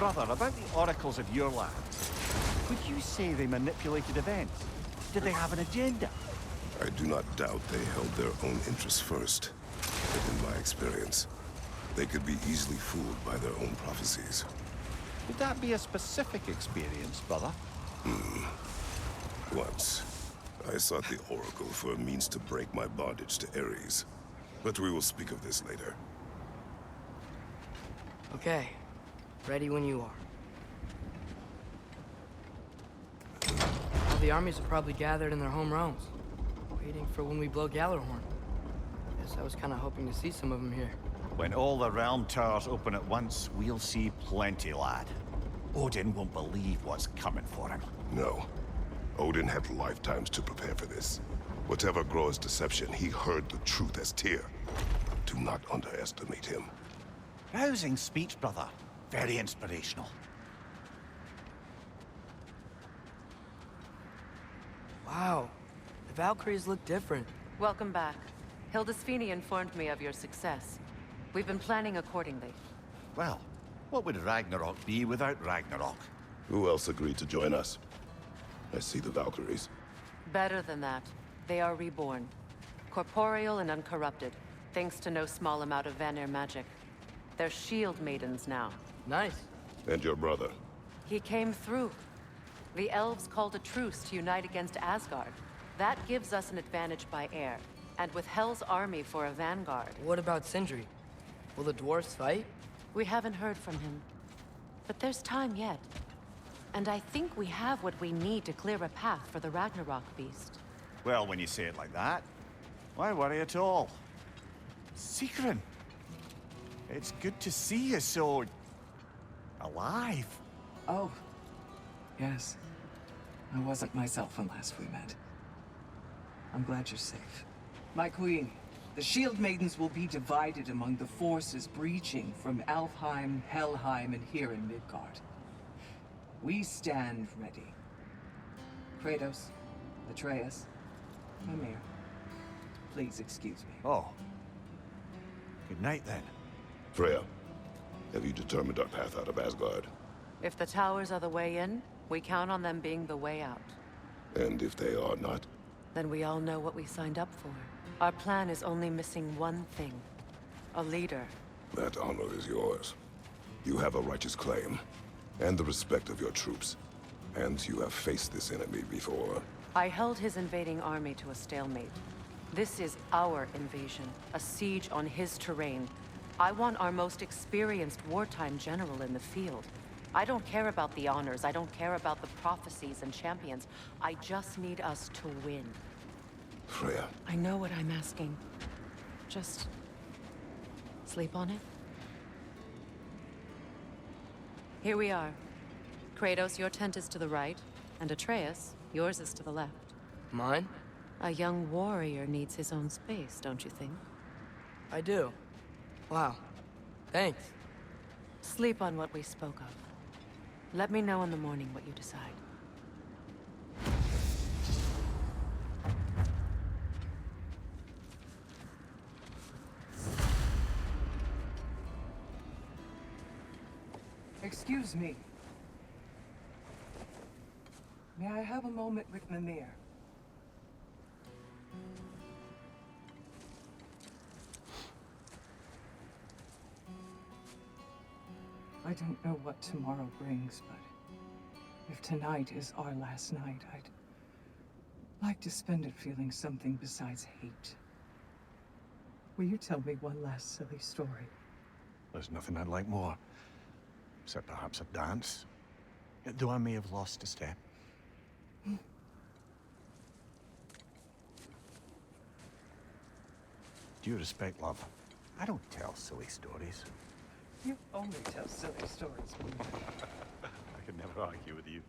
Brother, about the oracles of your land. Would you say they manipulated events? Did they have an agenda? I do not doubt they held their own interests first. But in my experience, they could be easily fooled by their own prophecies. Would that be a specific experience, brother? Once, I sought the Oracle for a means to break my bondage to Ares. But we will speak of this later. Okay. Ready when you are. All the armies are probably gathered in their home realms, waiting for when we blow Gjallarhorn. Guess I was kind of hoping to see some of them here. When all the realm towers open at once, we'll see plenty, lad. Odin won't believe what's coming for him. No. Odin had lifetimes to prepare for this. Whatever Groa's deception, he heard the truth as Tyr. Do not underestimate him. Rousing speech, brother. Very inspirational. Wow. The Valkyries look different. Welcome back. Hildisfini informed me of your success. We've been planning accordingly. Well, what would Ragnarok be without Ragnarok? Who else agreed to join us? I see the Valkyries. Better than that. They are reborn. Corporeal and uncorrupted, thanks to no small amount of Vanir magic. They're shield maidens now. Nice. And your brother? He came through. The elves called a truce to unite against Asgard. That gives us an advantage by air. And with Hel's army for a vanguard. What about Sindri? Will the dwarves fight? We haven't heard from him. But there's time yet. And I think we have what we need to clear a path for the Ragnarok beast. Well, when you say it like that, why worry at all? Sigrun, it's good to see you so... alive. Oh, yes. I wasn't myself unless we met. I'm glad you're safe. My queen, the Shield Maidens will be divided among the forces breaching from Alfheim, Helheim, and here in Midgard. We stand ready. Kratos, Atreus, Mimir, please excuse me. Oh. Good night, then. Freya, have you determined our path out of Asgard? If the towers are the way in, we count on them being the way out. And if they are not? Then we all know what we signed up for. Our plan is only missing one thing. A leader. That honor is yours. You have a righteous claim, and the respect of your troops. And you have faced this enemy before. I held his invading army to a stalemate. This is our invasion, a siege on his terrain. I want our most experienced wartime general in the field. I don't care about the honors, I don't care about the prophecies and champions. I just need us to win. Freya. I know what I'm asking. Just... sleep on it? Here we are. Kratos, your tent is to the right, and Atreus, yours is to the left. Mine? A young warrior needs his own space, don't you think? I do. Wow. Thanks. Sleep on what we spoke of. Let me know in the morning what you decide. Excuse me. May I have a moment with Mimir? I don't know what tomorrow brings, but if tonight is our last night, I'd like to spend it feeling something besides hate. Will you tell me one last silly story? There's nothing I'd like more. Except perhaps a dance. Though I may have lost a step. Due respect, love, I don't tell silly stories. You only tell silly stories. I could never argue with you.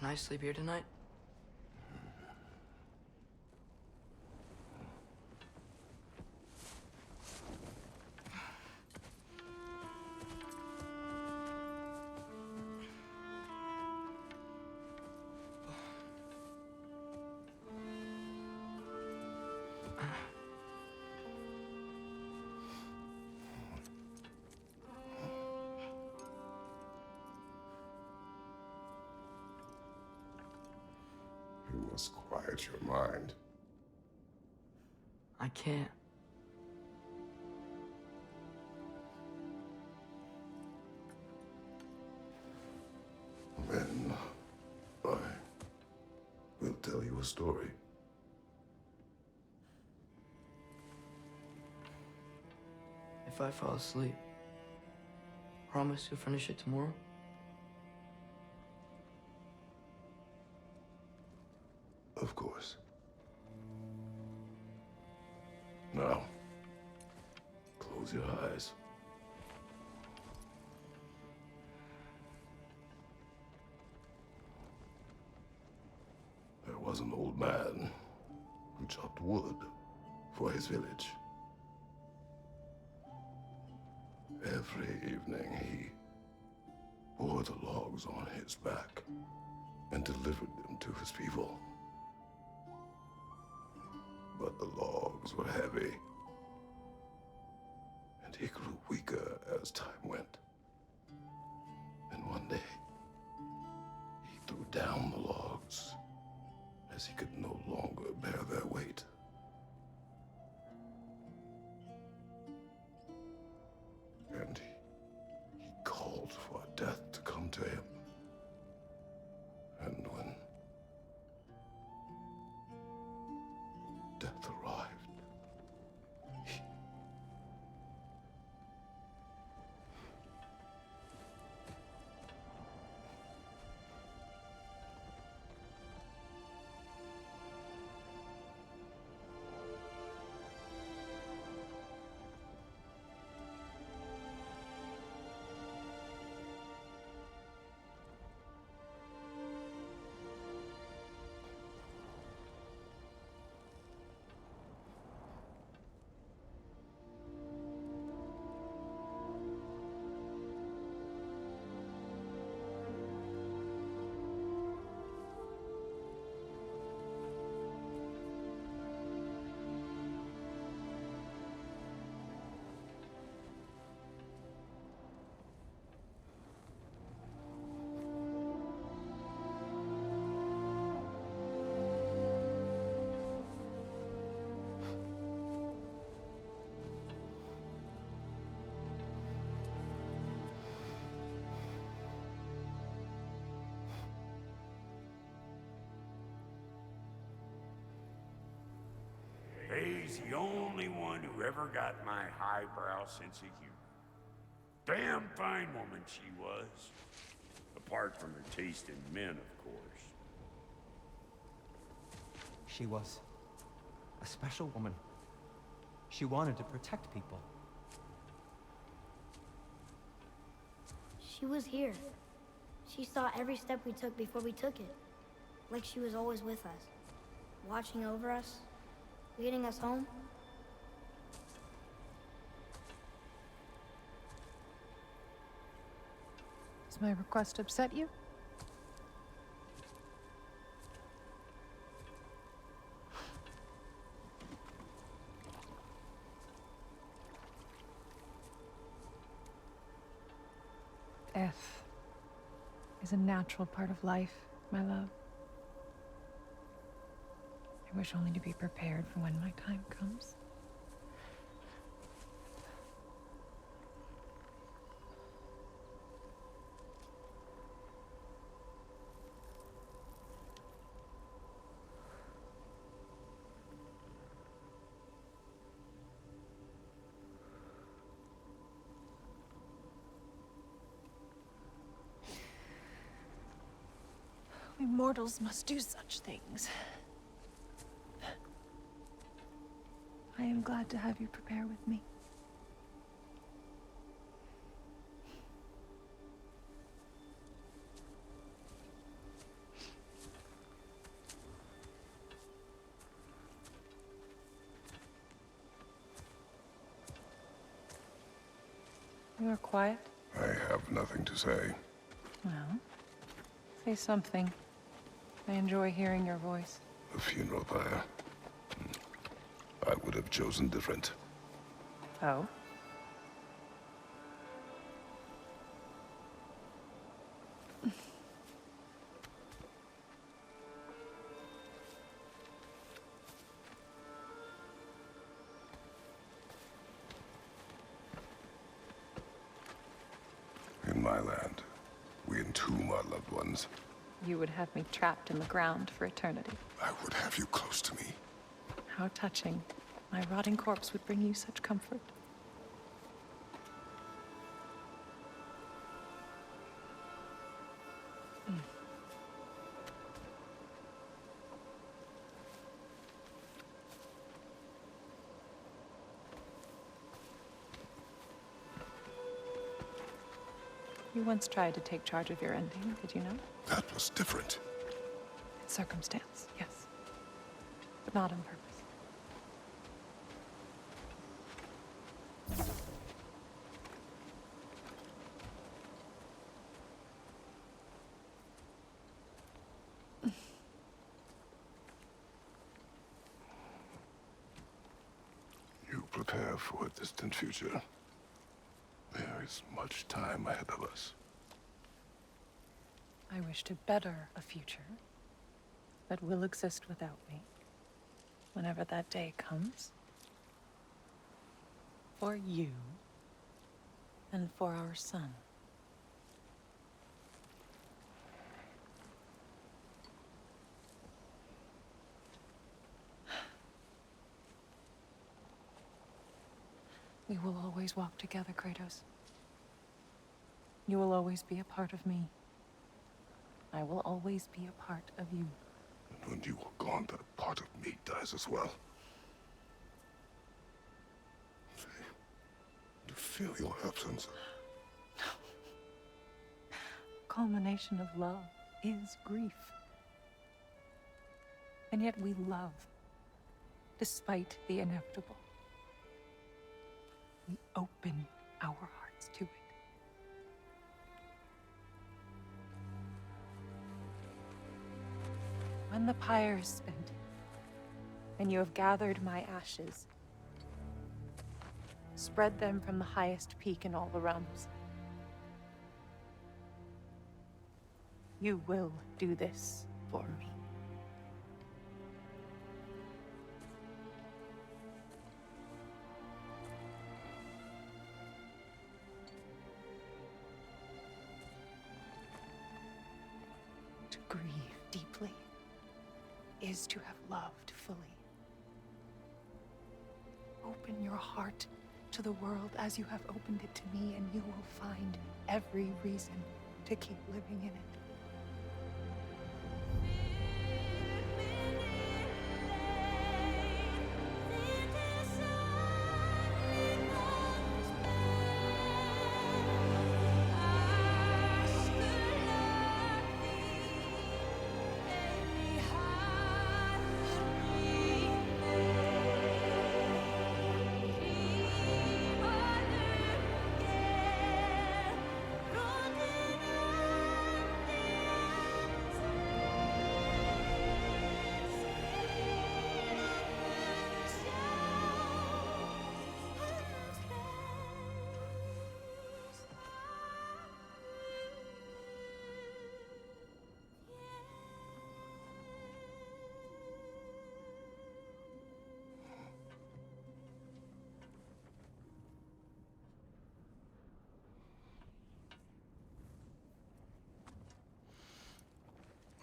Can I sleep here tonight? You must quiet your mind. I can't. Then I will tell you a story. If I fall asleep, promise you'll finish it tomorrow? Of course. Now, close your eyes. There was an old man who chopped wood for his village. Every evening he bore the logs on his back and delivered them to his people. But the logs were heavy, and he grew weaker as time went. And one day, he threw down the logs as he could no longer bear their weight. And he called for death to come to him. And when death arrived, he... He's the only one who ever got my highbrow sense of humor. Damn fine woman she was. Apart from her taste in men, of course. She was a special woman. She wanted to protect people. She was here. She saw every step we took before we took it. Like she was always with us. Watching over us. Leading us home. Does my request upset you? Death is a natural part of life, my love. I wish only to be prepared for when my time comes. We mortals must do such things. I am glad to have you prepare with me. more quiet? I have nothing to say. Well, say something. I enjoy hearing your voice. A funeral pyre. I would have chosen different. Oh? In my land, we entomb our loved ones. You would have me trapped in the ground for eternity. I would have you close to me. How touching. My rotting corpse would bring you such comfort. You once tried to take charge of your ending, did you know? That was different. Circumstance, yes. But not on purpose. You prepare for a distant future. There is much time ahead of us. I wish to better a future that will exist without me, whenever that day comes. For you, and for our son. We will always walk together, Kratos. You will always be a part of me. I will always be a part of you. And when you are gone, that part of me dies as well. To feel your absence. Culmination of love is grief. And yet we love, despite the inevitable. We open our hearts to it. When the pyre is spent, and you have gathered my ashes, spread them from the highest peak in all the realms. You will do this for me. To grieve deeply is to have loved fully. Open your heart to the world as you have opened it to me, and you will find every reason to keep living in it.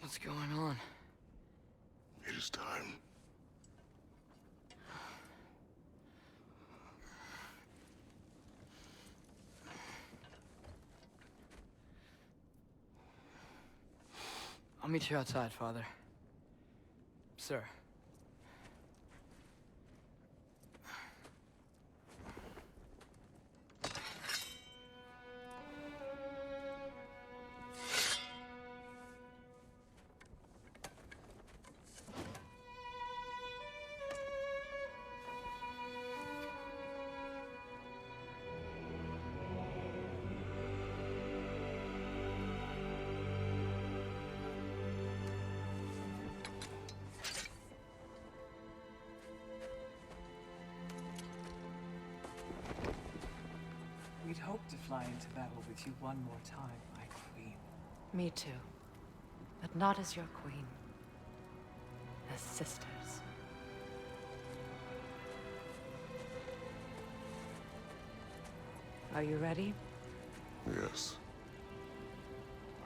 What's going on? It is time. I'll meet you outside, Father. Sir. fly into battle with you one more time, my queen. Me too. But not as your queen. As sisters. Are you ready? Yes.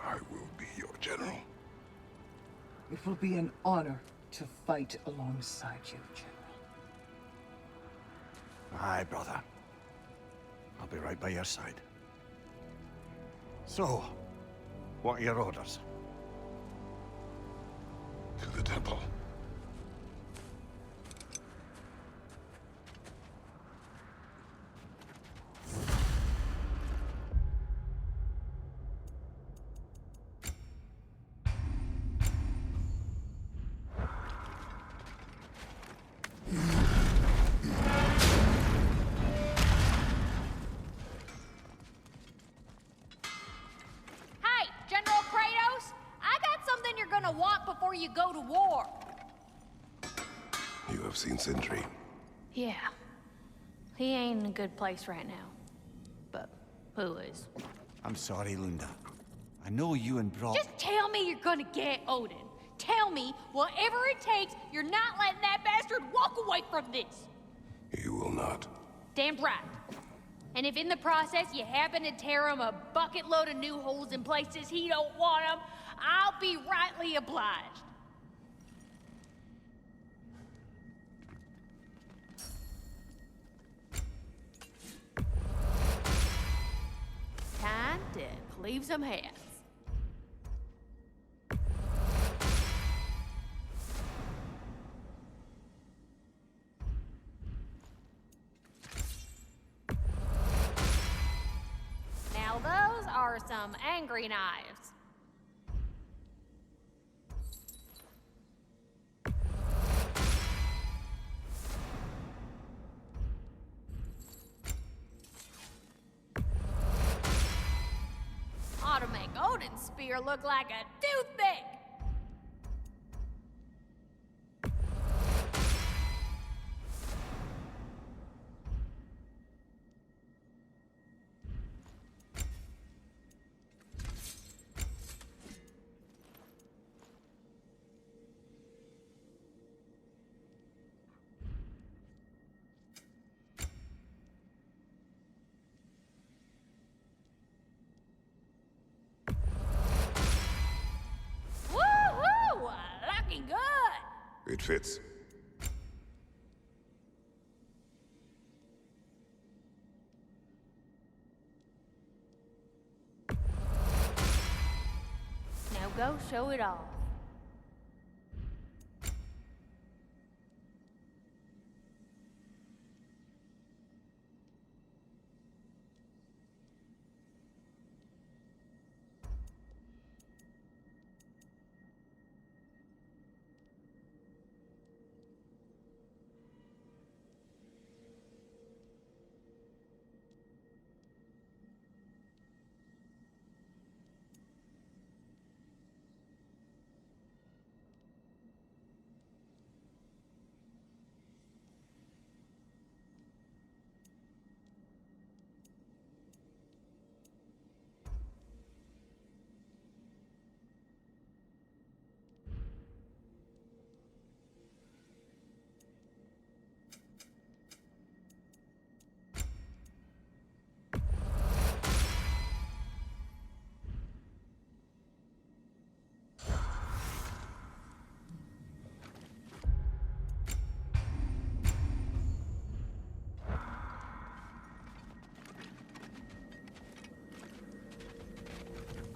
I will be your general. It will be an honor to fight alongside you, General. Aye, brother. I'll be right by your side. So, what are your orders? To the temple. Hey, General Kratos! I got something you're gonna want before you go to war. You have seen Sindri. Yeah. He ain't in a good place right now. But who is? I'm sorry, Lunda. I know you and Brock... Just tell me you're gonna get Odin. Tell me, whatever it takes, you're not letting that bastard walk away from this. You will not. Damn right. And if in the process you happen to tear him a bucket load of new holes in places he don't want them, I'll be rightly obliged. Time to cleave some heads. Now those are some angry knives. Ought to make Odin's spear look like a toothpick. Woohoo! Looking good. It fits. Now go show it off.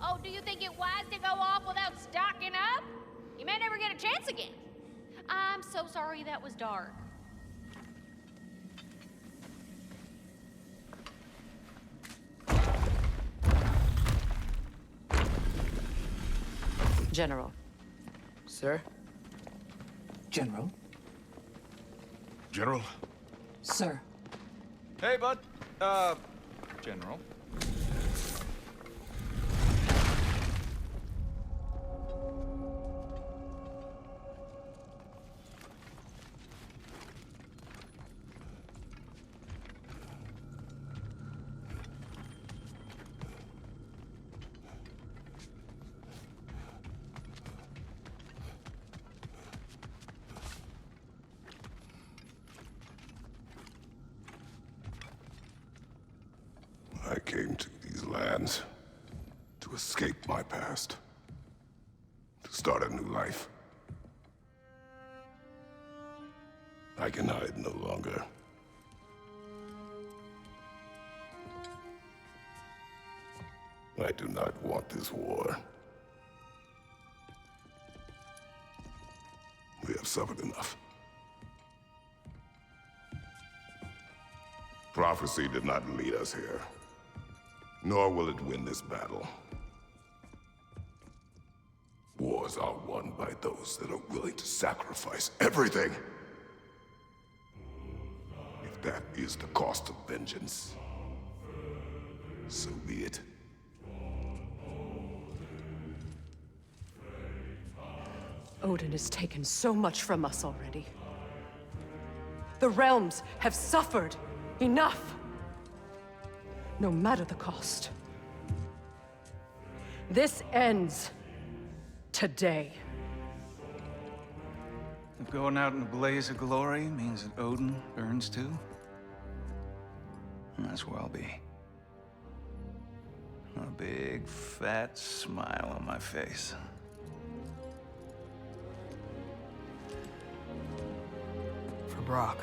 Oh, do you think it wise to go off without stocking up? You may never get a chance again. I'm so sorry that was dark. General. Sir? General? General? Sir. Hey, bud. General. I came to these lands to escape my past, to start a new life. I can hide no longer. I do not want this war. We have suffered enough. Prophecy did not lead us here, nor will it win this battle. Wars are won by those that are willing to sacrifice everything. If that is the cost of vengeance, so be it. Odin has taken so much from us already. The realms have suffered enough. No matter the cost. This ends today. If going out in a blaze of glory means that Odin burns too, that's where I'll be. A big, fat smile on my face. For Brock.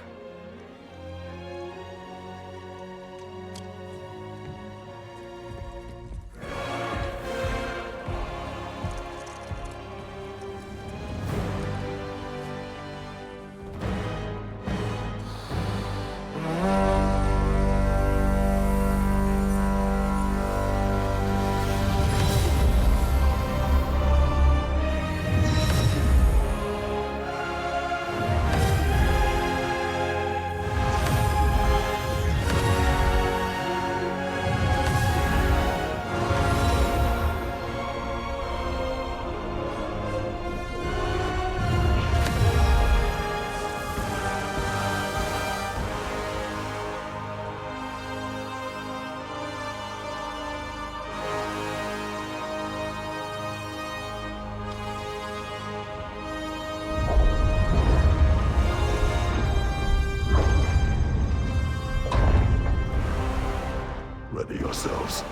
Ready yourselves.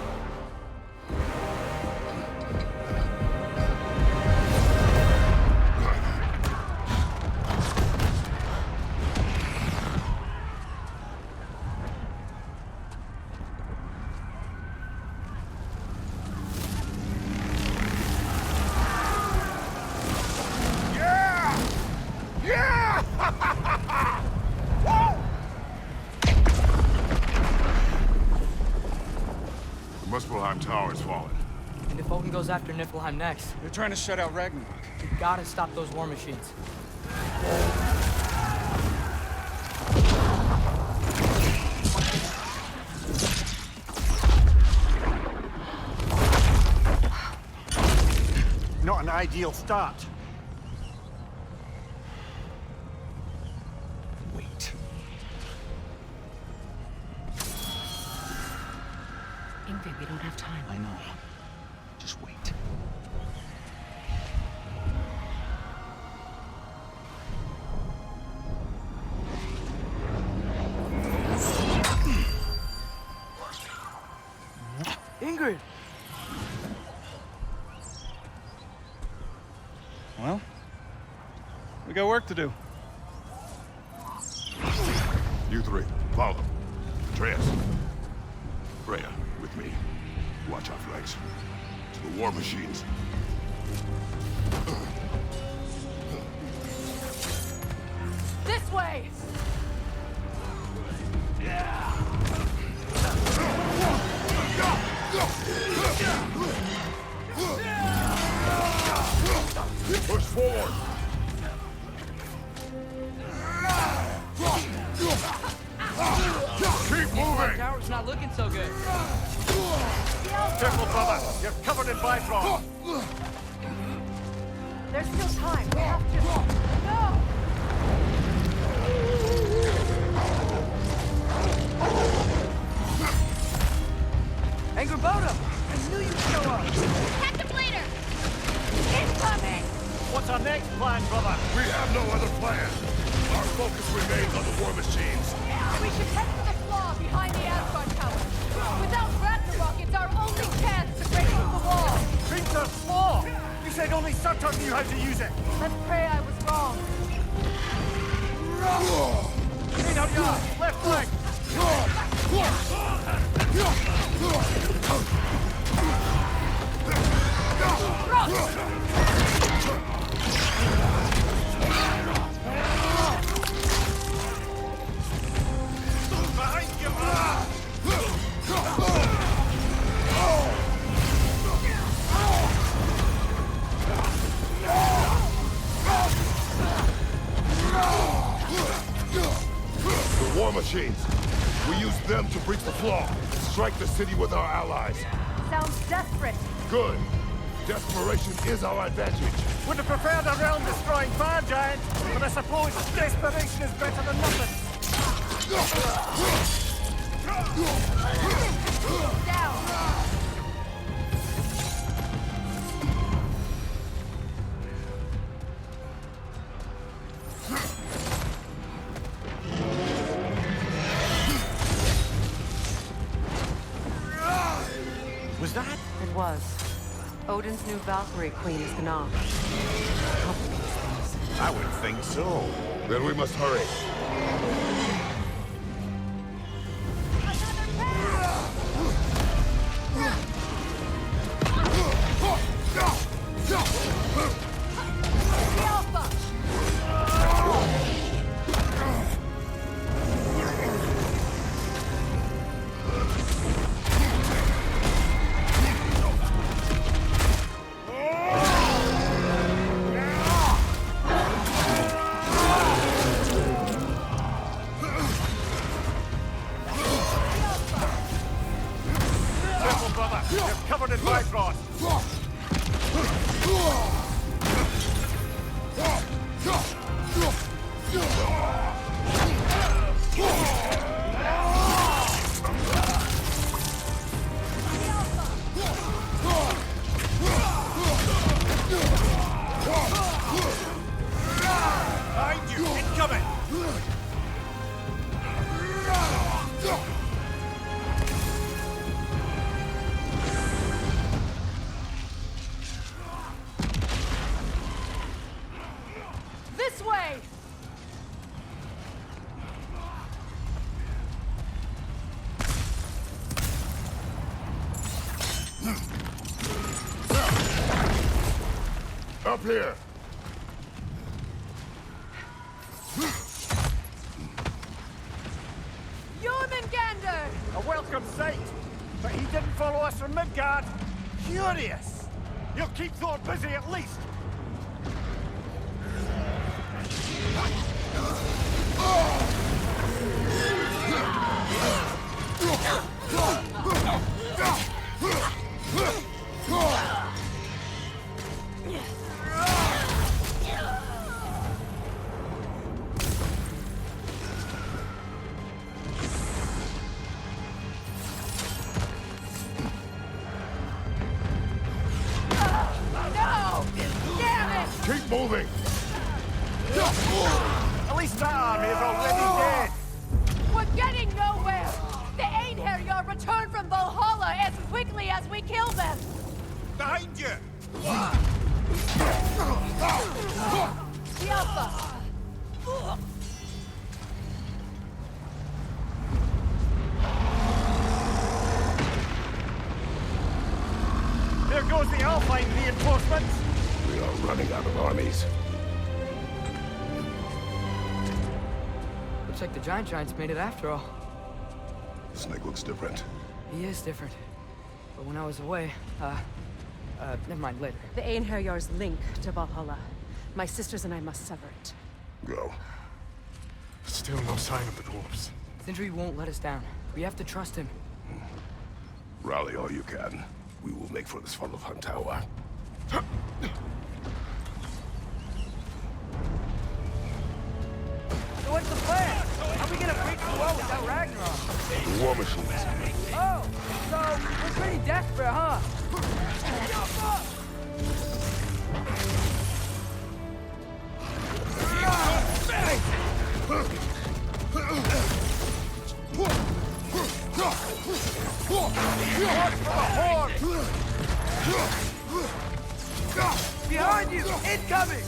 The Muspelheim Tower has fallen. And if Odin goes after Niflheim next, They're trying to shut out Ragnarök. we gotta stop those war machines. Not an ideal start. Wait. Ingrid, we don't have time. I know. Just wait. Ingrid! Well, we got work to do. You three, follow. Atreus. Freya, with me. Watch our flanks. To the war machines. This way! Push forward! Keep moving! Tower's not looking so good. Careful, brother. You're covered in Bifrost. There's still time. We have to. No! Angry Bodo! I knew you'd show up! Attack the bleeder! Incoming! What's our next plan, brother? We have no other plan. Our focus remains on the war machines. We should head for the flaw behind the Asgard Tower. Without Rock, it's our only chance to break through the wall! Creature's flaw! You said only Sutter knew how to use it! Let's pray I was wrong. Clean up your left leg! Behind you! The war machines. We use them to breach the flaw. Strike the city with our allies. Sounds desperate. Good. Desperation is our advantage. Would have preferred a realm-destroying fire giant, but I suppose desperation is better than nothing. Down. Was that? It was. Odin's new Valkyrie queen is Gná. I would think so. Then we must hurry. Careful, brother. You're covered in Bifrost. Behind you! Incoming! This way! Up here. Jormungandr! A welcome sight. But he didn't follow us from Midgard. Curious. He'll keep Thor busy at least. No! Damn it! Keep moving. At least that army is already dead. We're getting nowhere! The Einherjar return from Valhalla as quickly as we kill them! Behind you! The Alpha! There goes the Alpine reinforcements. We are running out of armies. Looks like the Giants made it after all. Snake looks different. He is different. But when I was away, never mind, later. The Einherjar's link to Valhalla. My sisters and I must sever it. Go. Still no sign of the dwarves. Sindri won't let us down. We have to trust him. Rally all you can. We will make for this funnel of Huntawa. So what's the plan? How are we gonna break the wall without Ragnarok? The war machines. Oh, so we're pretty desperate, huh? Behind you! Incoming!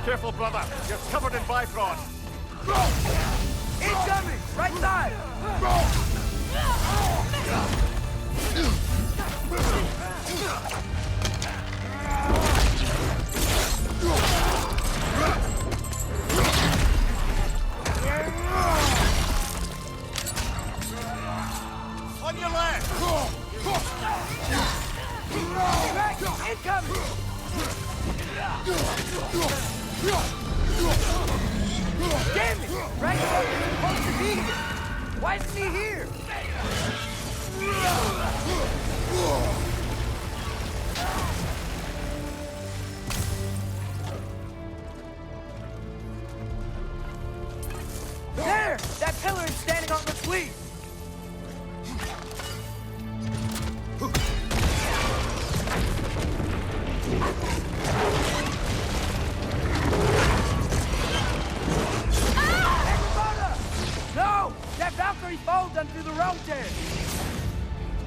Careful, brother. You're covered in Bifrost. Incoming! Right side! On your left! Incoming! Damn it! Ragnarök is supposed to be here! Why isn't he here? There! That pillar is standing on the fleet! Valkyrie followed them through the realm tear.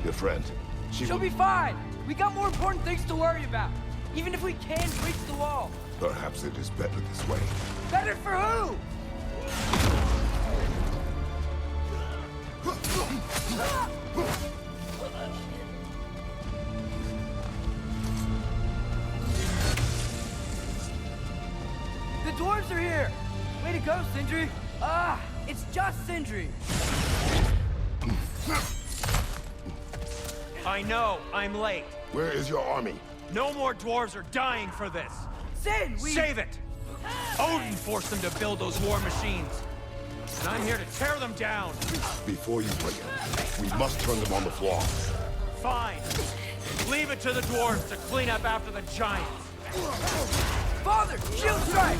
Your friend, She'll be fine. We got more important things to worry about. Even if we can breach the wall. Perhaps it is better this way. Better for who? The dwarves are here. Way to go, Sindri. It's just Sindri. I know, I'm late. Where is your army? No more dwarves are dying for this. Sin, Save it! Odin forced them to build those war machines. And I'm here to tear them down. Before you bring it, we must turn them on the floor. Fine. Leave it to the dwarves to clean up after the giants. Father, shield strike!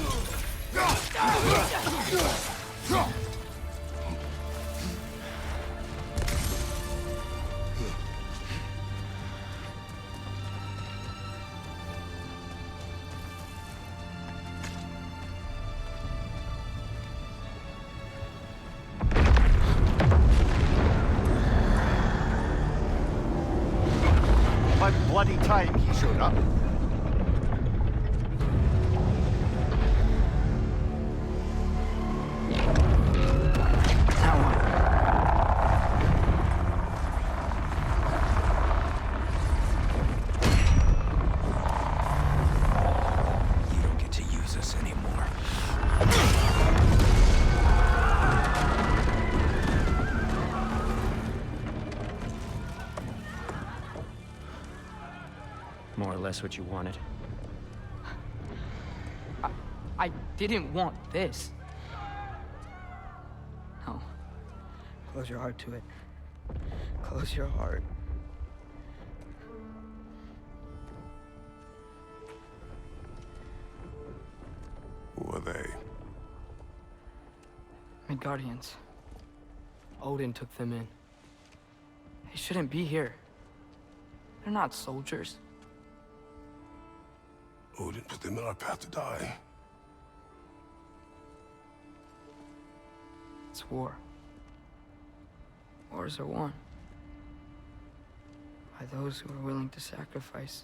By bloody time he showed up. You don't get to use us anymore. More or less what you wanted. I didn't want this. No. Close your heart to it. Close your heart. Who are they? Midgardians. Odin took them in. They shouldn't be here. They're not soldiers. Odin put them in our path to die. It's war. Wars are won by those who are willing to sacrifice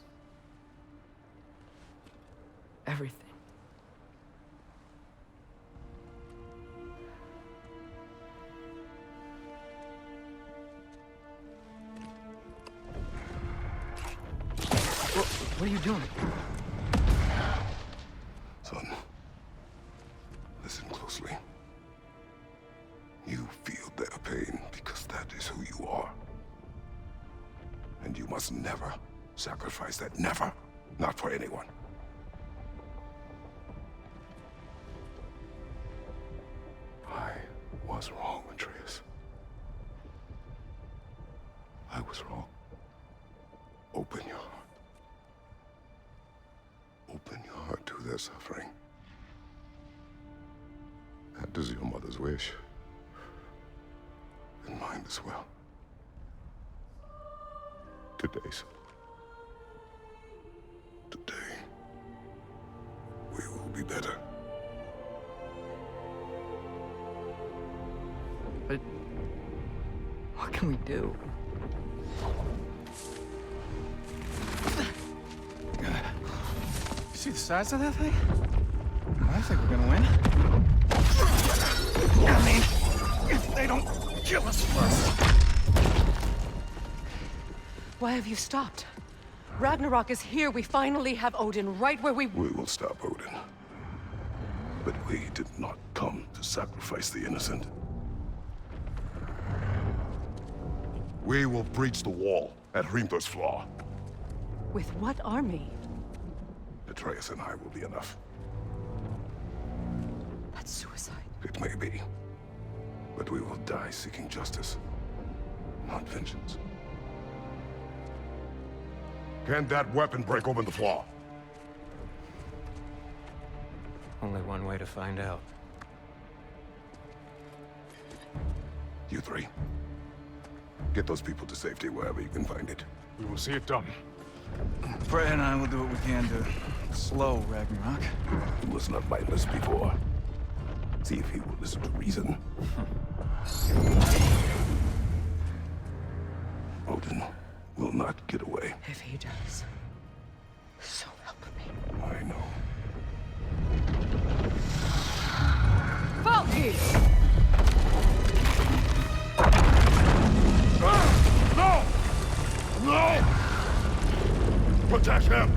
everything. What are you doing? Son, listen closely. You feel their pain because that is who you are. And you must never sacrifice that. Never. Not for anyone. I was wrong, Atreus. I was wrong. Open your heart. Open your heart to their suffering. That is your mother's wish. And mine as well. Today, son. Today, we will be better. But what can we do? See the size of that thing? I think we're gonna win. I mean, if they don't kill us first. Why have you stopped? Ragnarok is here. We finally have Odin right where we... We will stop Odin. But we did not come to sacrifice the innocent. We will breach the wall at Hrimthor's Flaw. With what army? Atreus and I will be enough. That's suicide. It may be. But we will die seeking justice, not vengeance. Can that weapon break open the flaw? Only one way to find out. You three. Get those people to safety wherever you can find it. We will see it done. Freya and I will do what we can to slow Ragnarok. He was not mindless before. See if he will listen to reason. Odin will not get away. If he does, so help me. I know. Valky! No! No! Protect him!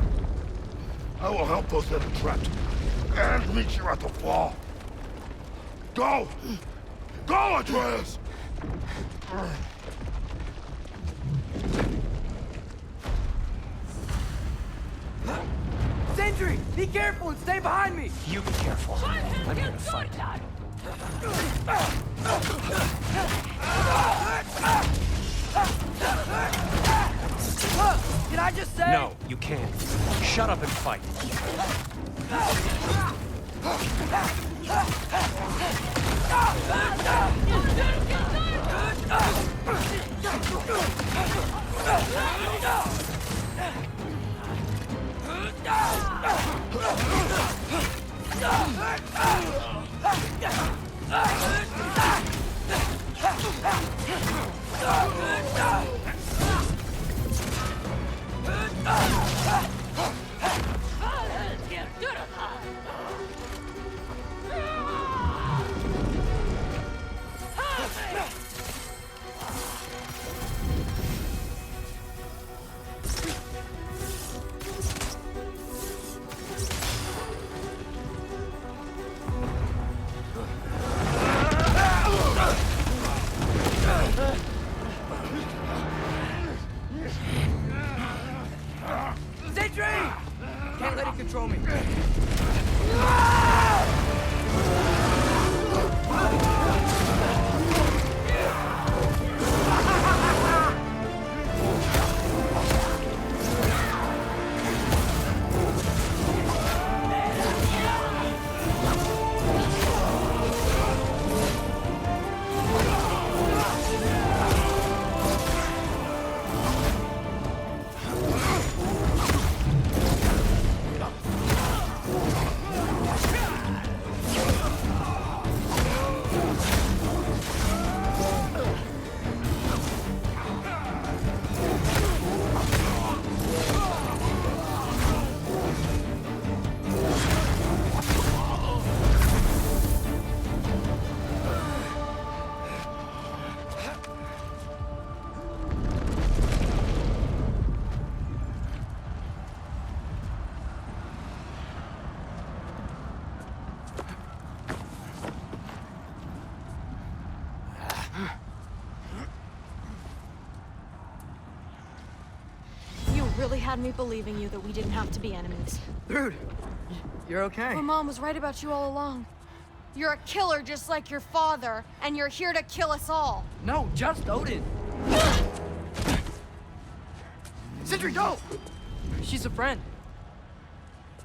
I will help those that are trapped. And meet you at the flaw. Go! Go, Atreus! Sentry! Be careful and stay behind me! You be careful. I'm here to fight. Can I just say? No, you can't. Shut up and fight. Sentry! Can't let it control me. Really had me believing you that we didn't have to be enemies. Dude, you're okay. My mom was right about you all along. You're a killer just like your father, and you're here to kill us all. No, just Odin. Sentry, go! She's a friend.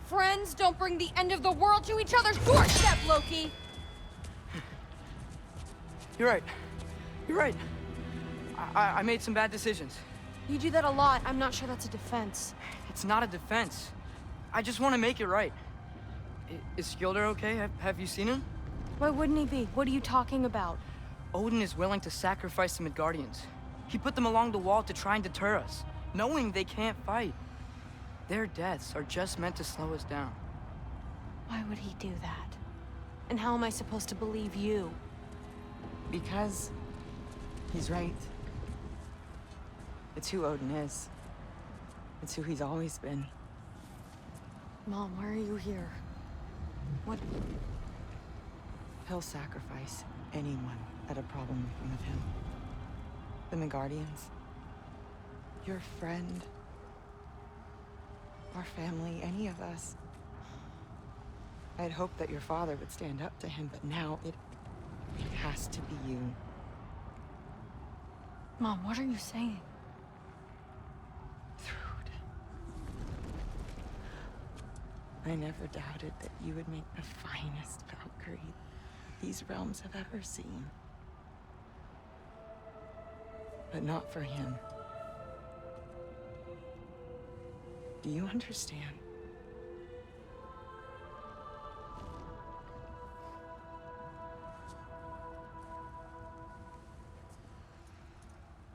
Friends don't bring the end of the world to each other's doorstep, Loki! You're right. You're right. I made some bad decisions. You do that a lot. I'm not sure that's a defense. It's not a defense. I just want to make it right. Is Skilder okay? Have you seen him? Why wouldn't he be? What are you talking about? Odin is willing to sacrifice the Midgardians. He put them along the wall to try and deter us, knowing they can't fight. Their deaths are just meant to slow us down. Why would he do that? And how am I supposed to believe you? Because he's right. It's who Odin is. It's who he's always been. Mom, why are you here? What? He'll sacrifice anyone at a problem in front of him. The Midgardians. Your friend. Our family, any of us. I had hoped that your father would stand up to him, but now it has to be you. Mom, what are you saying? I never doubted that you would make the finest Valkyrie these realms have ever seen. But not for him. Do you understand?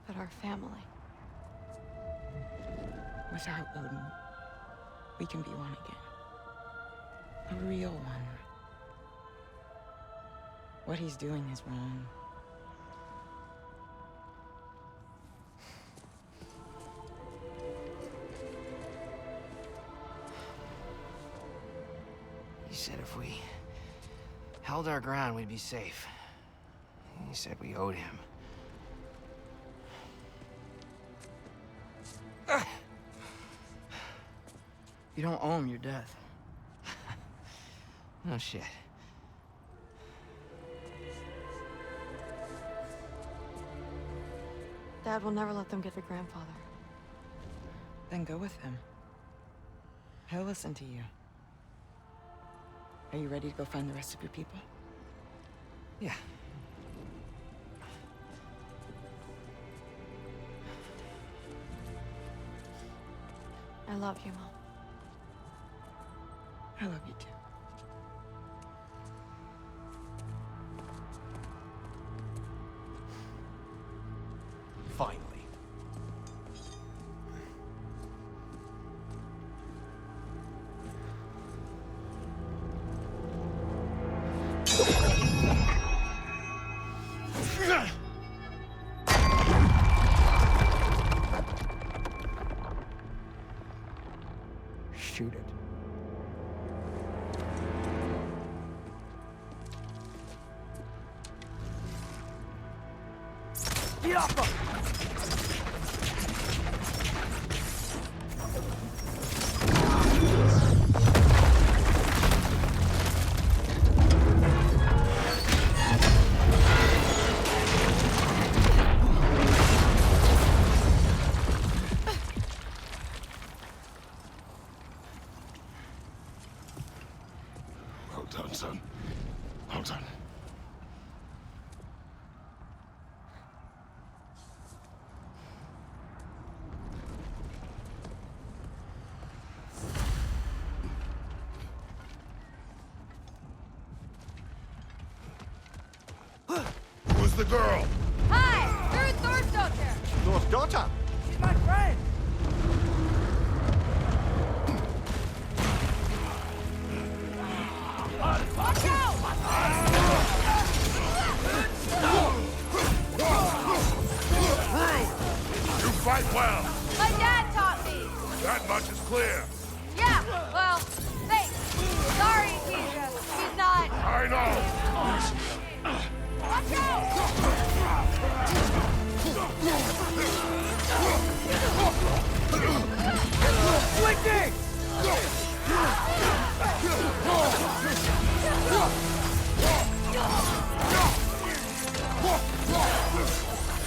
But our family. Without Odin, we can be one again. A real one. What he's doing is wrong. He said if we held our ground, we'd be safe. He said we owed him. You don't owe him your death. No shit. Dad will never let them get their grandfather. Then go with him. He'll listen to you. Are you ready to go find the rest of your people? Yeah. I love you, Mom. I love you too. Finally. Shoot it. Get off him! Well done, son. Well done. Who's the girl? Hi! They're Thor's daughter! Thor's daughter? She's my friend! Watch out! You fight well. My dad taught me! That much is clear. Yeah, well, thanks. Sorry, he's not... I know. Watch out! Blinking!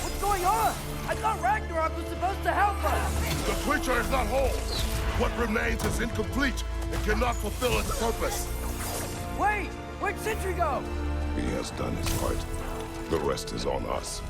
What's going on? I thought Ragnarök was supposed to help us! The creature is not whole. What remains is incomplete and cannot fulfill its purpose. Wait! Where'd Sentry go? He has done his part. The rest is on us.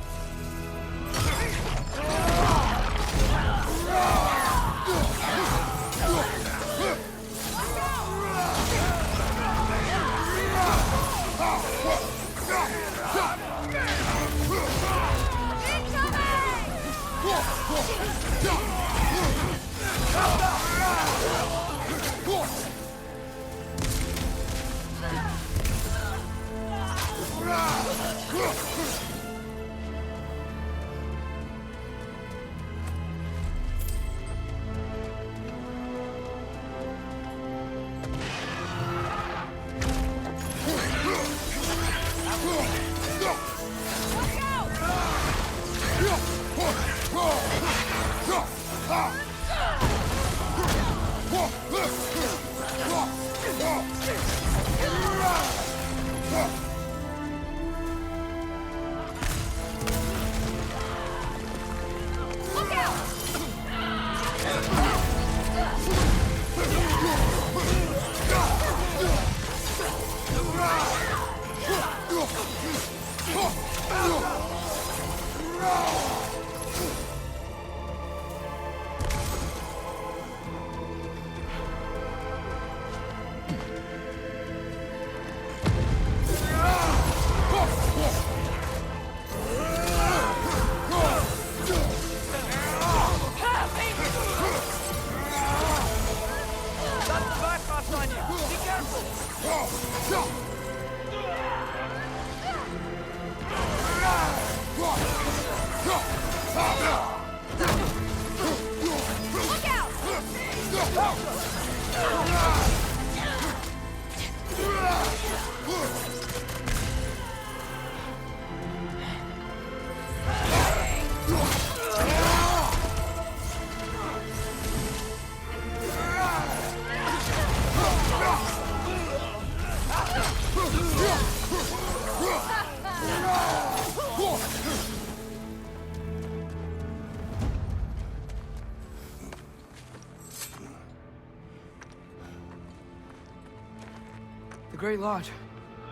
The Great Lodge.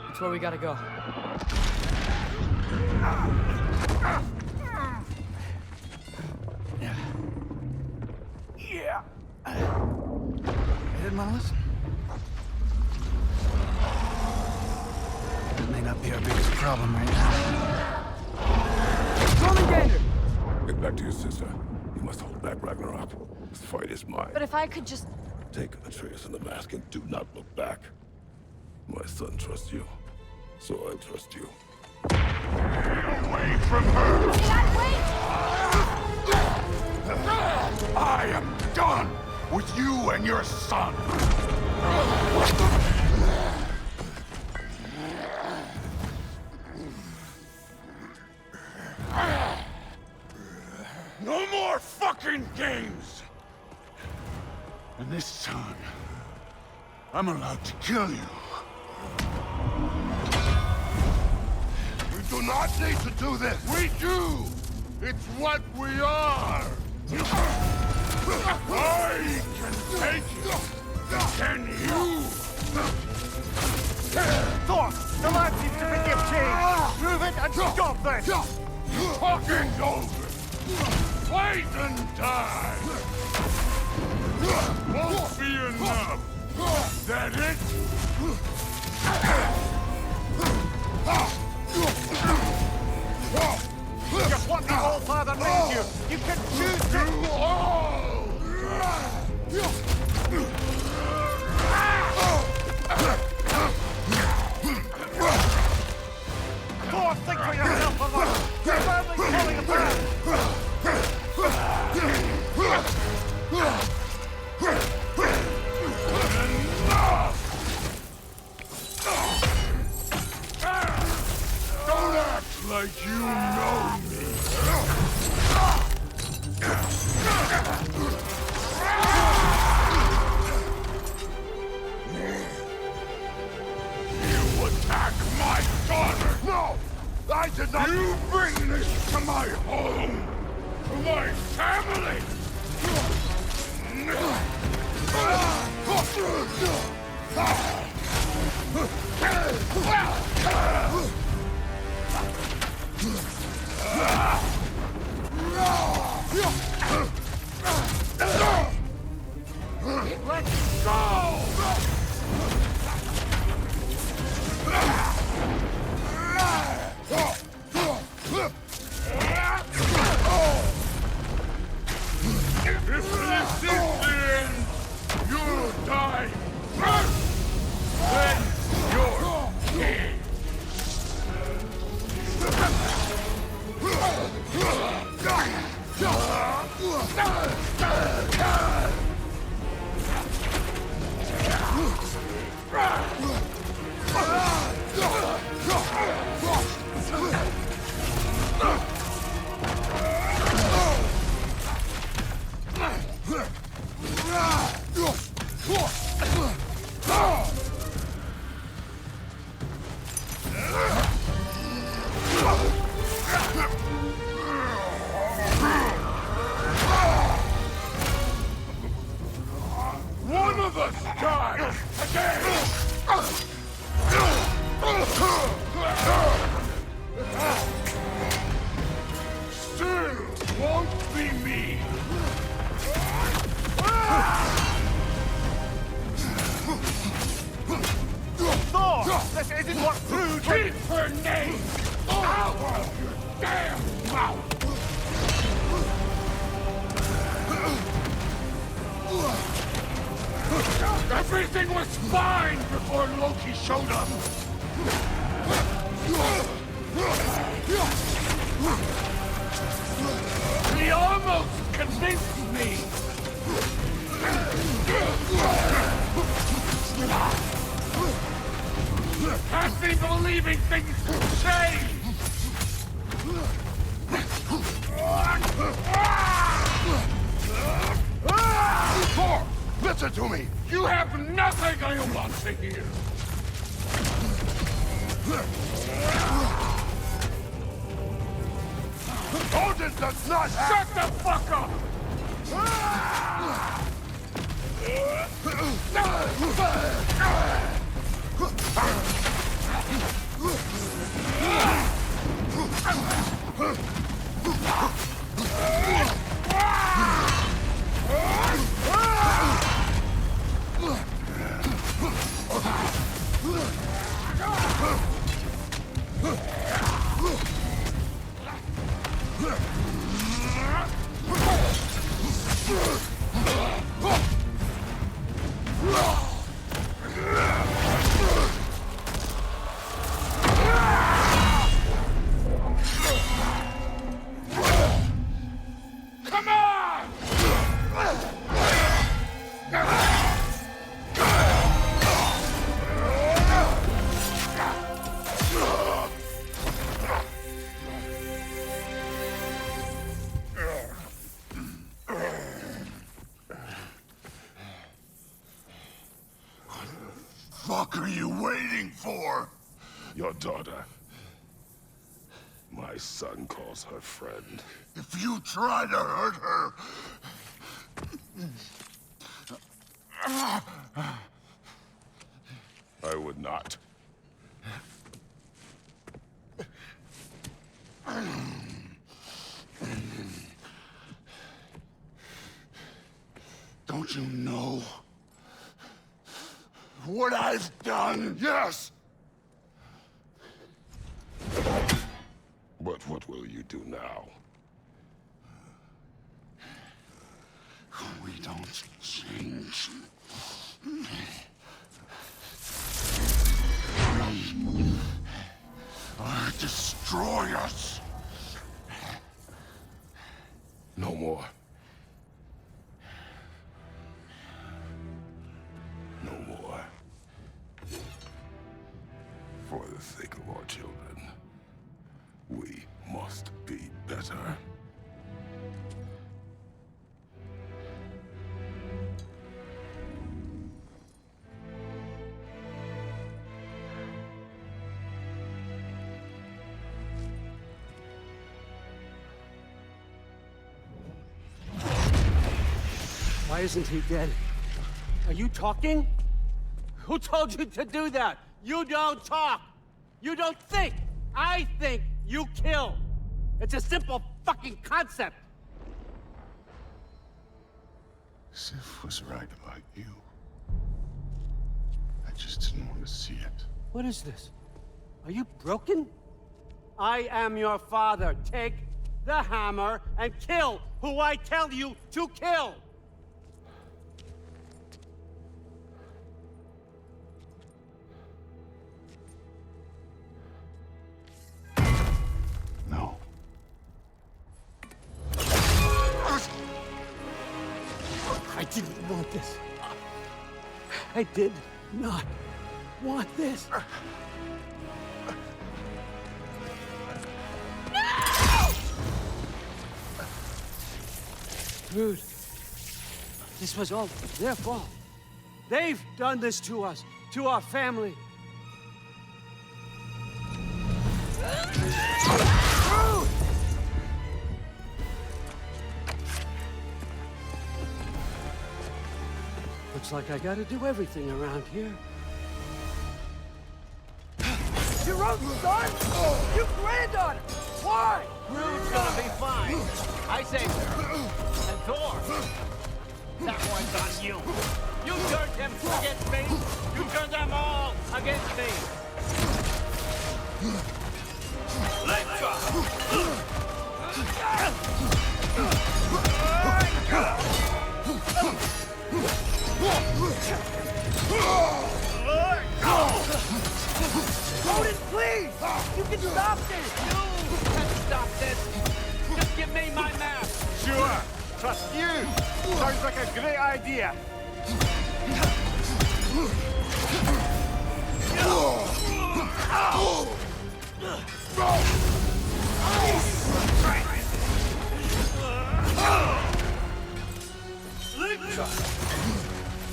That's where we gotta go. Yeah. You didn't want to listen? That may not be our biggest problem right now. Gander! Get back to your sister. You must hold back Ragnarok. This fight is mine. But if I could just... Take Atreus and the mask and do not look back. My son trusts you, so I trust you. Away from her! I am done with you and your son! No more fucking games! And this time, I'm allowed to kill you. You do not need to do this! We do! It's what we are! I can take it! Can you? Thor! The lad seems to be gift changed! Move it and stop this! Talking's over! Fight and die! Won't be enough! That it? Just what the All-Father made you! You can choose to... all! Thor, think for yourself a moment! Your family's falling apart! Don't act like you know me! You attack my daughter! No! I did not... You bring this my family! Let's go! If this is the end, you'll die first! Then you're dead! One of us dies again! Still won't be me! Thor! This isn't what food... Keep her name out of your damn mouth! Everything was fine before Loki showed up! He almost convinced me! Has me believing things could change! Thor, listen to me! You have nothing I want to hear! Odin does not Shut the fuck up! Come on! Fuck are you waiting for? Your daughter. My son calls her friend. If you try to hurt her... I would not. Don't you know what I've done? Yes! But what will you do now? We don't change. We are destroyers. No more. No more. For the sake of our children, we must be better. Why isn't he dead? Are you talking? Who told you to do that? You don't talk! You don't think! I think, you kill! It's a simple fucking concept! Sif was right about you. I just didn't want to see it. What is this? Are you broken? I am your father. Take the hammer and kill who I tell you to kill! No. I didn't want this. I did not want this. Dude, this was all their fault. They've done this to us, to our family. Dude! Looks like I gotta do everything around here. Your own son? You granddaughter! Why? Rude's gonna be fine. I saved her. And Thor. That one's on you. You turned him against me. You turned them all against me. Let's Odin, please! You can stop this! You can stop this! Just give me my map! Sure. Trust you. Sounds like a great idea.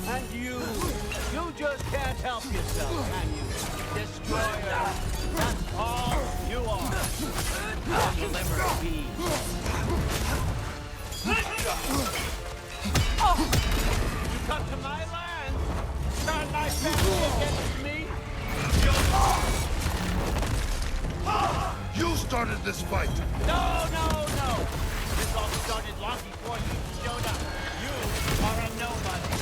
And you just can't help yourself, can you? Destroyer, that's all you are. And you'll ever be. You come to my land, turn my family against me. You started this fight! No, no, no! This all started long before you showed up. You are a nobody.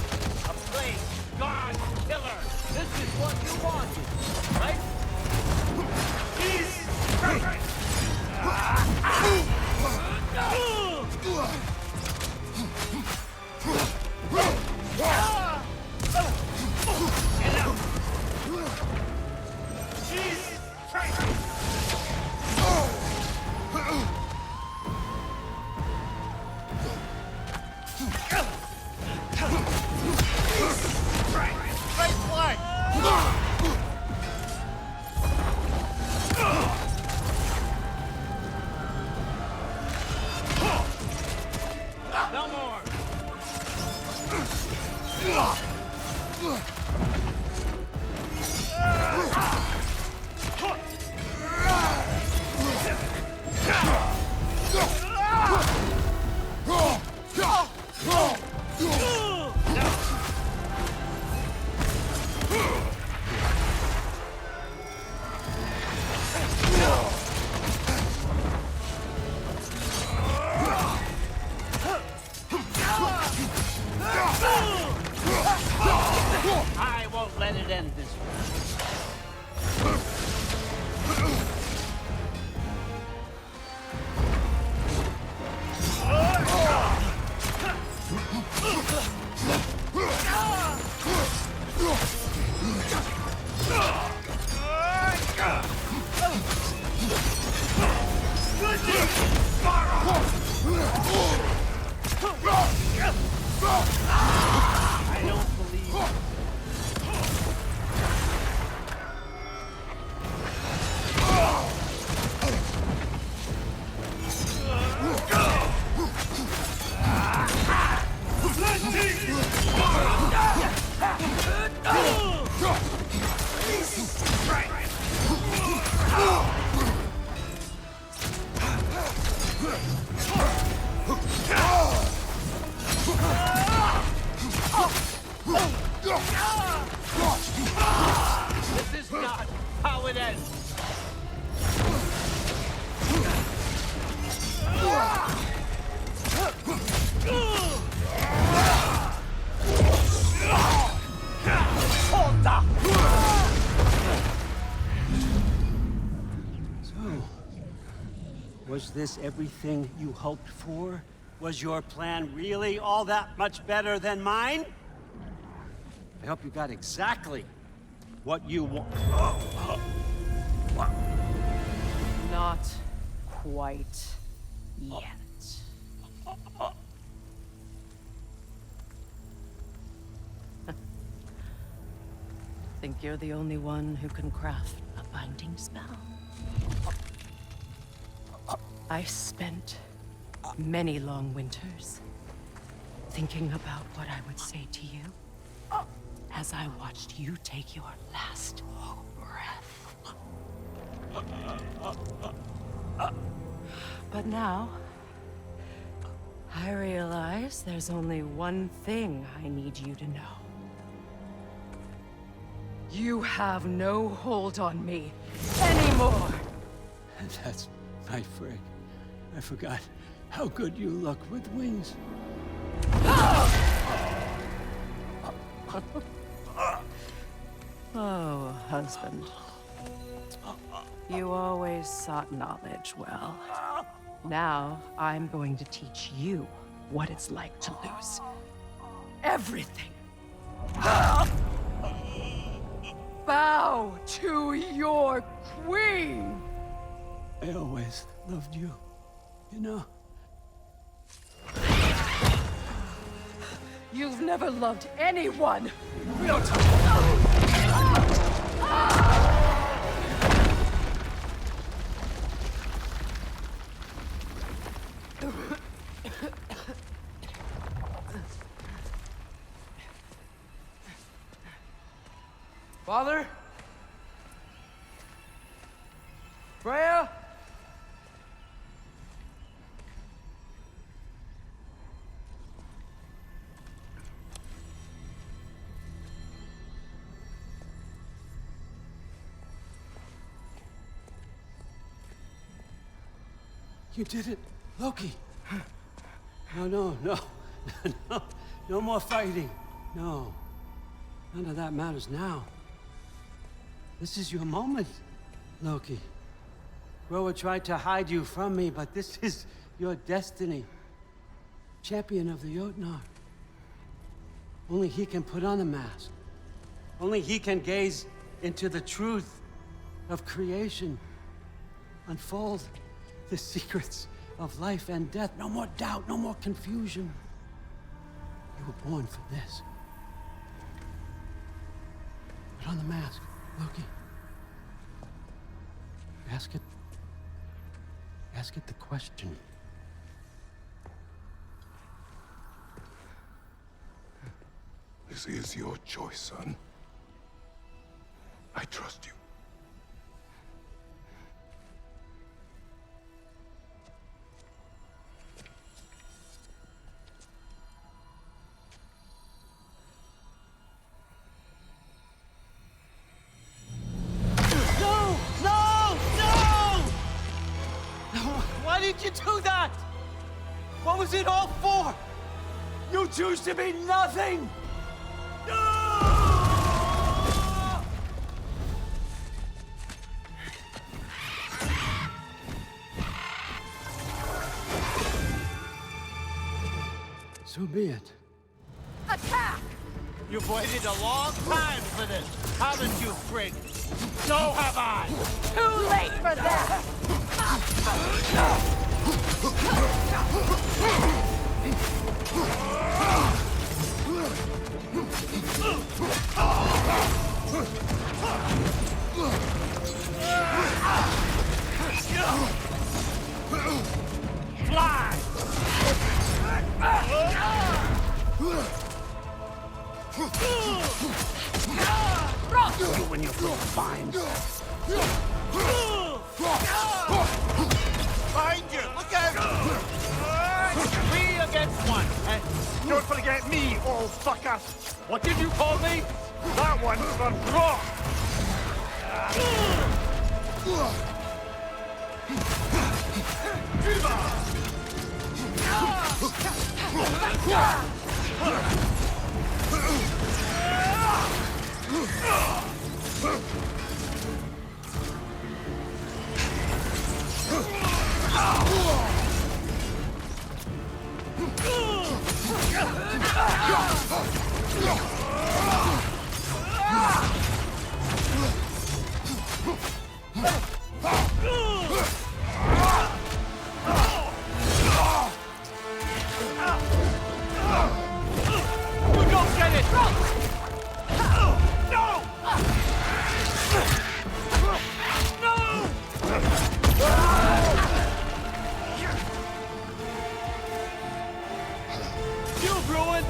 A plague, god, killer. This is what you wanted, right? No more! I won't let it end this way. I don't believe it. This is not how it ends. So, was this everything you hoped for? Was your plan really all that much better than mine? I hope you got exactly what you want. Not quite yet. Think you're the only one who can craft a binding spell? I spent many long winters thinking about what I would say to you as I watched you take your last breath. But now, I realize there's only one thing I need you to know. You have no hold on me anymore! That's my frig. I forgot how good you look with wings. Oh, husband. You always sought knowledge well. Now, I'm going to teach you what it's like to lose everything. Bow to your queen! I always loved you, you know. You've never loved anyone! Real Father? Freya? You did it, Loki. No. No more fighting. No. None of that matters now. This is your moment, Loki. Groa tried to hide you from me, but this is your destiny. Champion of the Jotnar. Only he can put on the mask. Only he can gaze into the truth of creation. Unfold the secrets of life and death. No more doubt, no more confusion. You were born for this. Put on the mask, Loki. Ask it the question. This is your choice, son. I trust you. Why did you do that? What was it all for? You choose to be nothing! So be it. Attack! You've waited a long time for this, haven't you, Frig? So have I! Too late for that! Fly! You and your little vines. Behind you! Look out! 3 against 1. Don't forget me, or old fucker! What did you call me? That one's for Brock!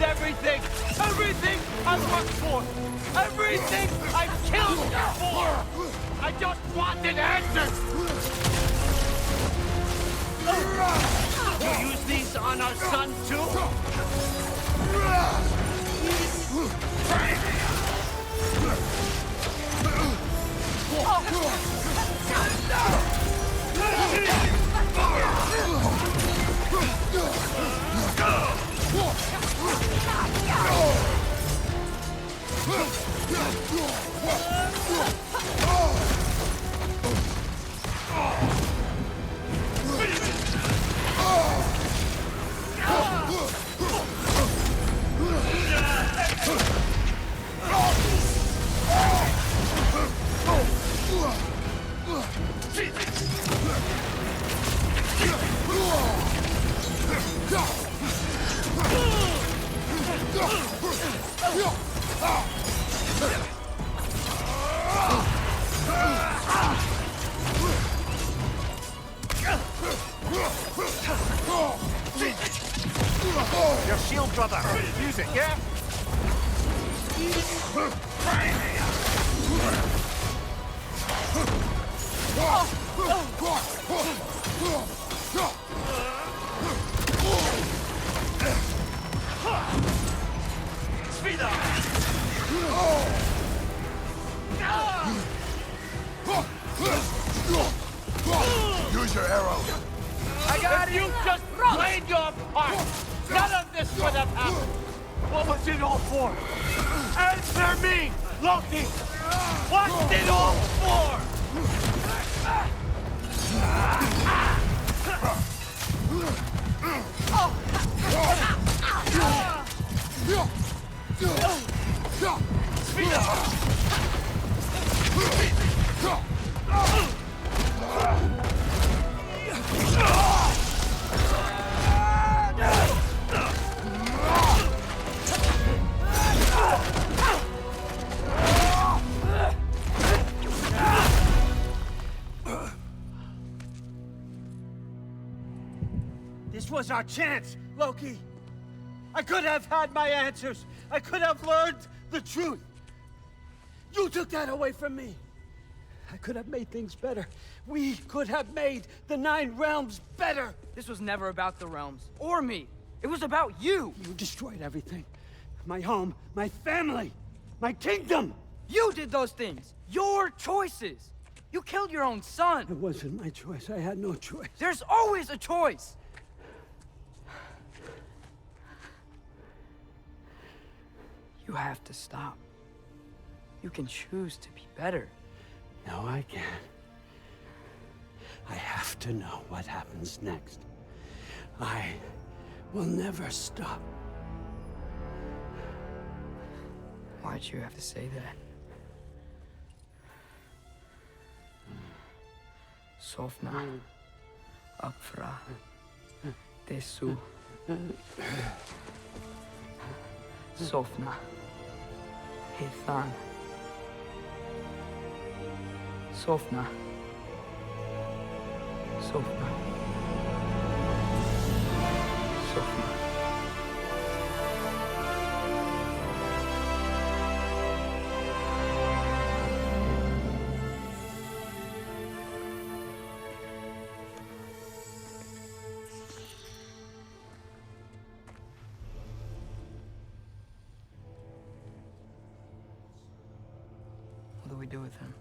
Everything! Everything I worked for! Everything I killed for! I just wanted answers! You use these on our son, too? Your shield, brother. Use it, yeah? Use your arrow. I got it! You just played your part! None of this would have happened! What was it all for? Answer me, Loki! What's it all for? This was our chance, Loki. I could have had my answers. I could have learned the truth. You took that away from me. I could have made things better. We could have made the 9 realms better. This was never about the realms, or me. It was about you. You destroyed everything. My home, my family, my kingdom. You did those things. Your choices. You killed your own son. It wasn't my choice. I had no choice. There's always a choice. You have to stop. You can choose to be better. No, I can't. I have to know what happens next. I will never stop. Why'd you have to say that? Sofna. Apfra. Desu. Sofna. Hethan. Sofna. Sofna. Sofna. we do with him?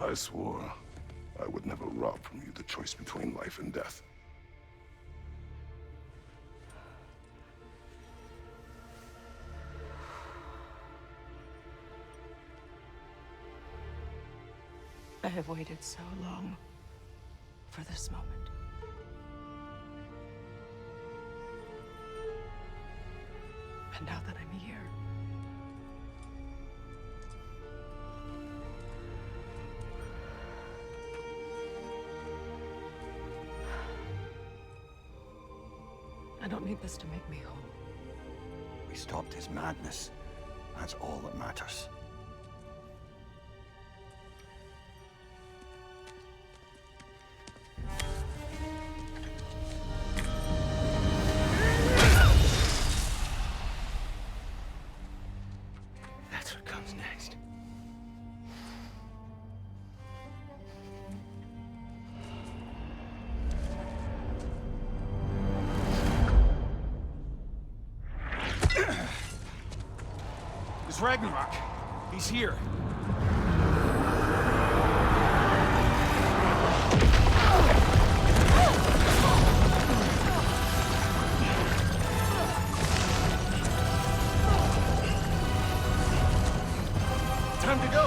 I swore I would never rob from you the choice between life and death. I have waited so long for this moment. And now that I'm here, I don't need this to make me whole. We stopped his madness. That's all that matters. That's what comes next. It's Ragnarok. He's here. Time to go.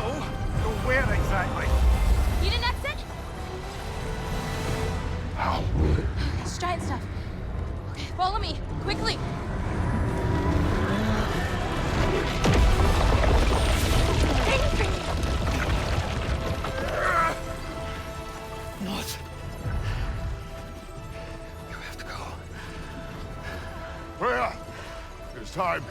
Go where exactly? Need an exit? How? It's giant stuff. Okay, follow me, quickly. What? You have to go. Freya! It's time.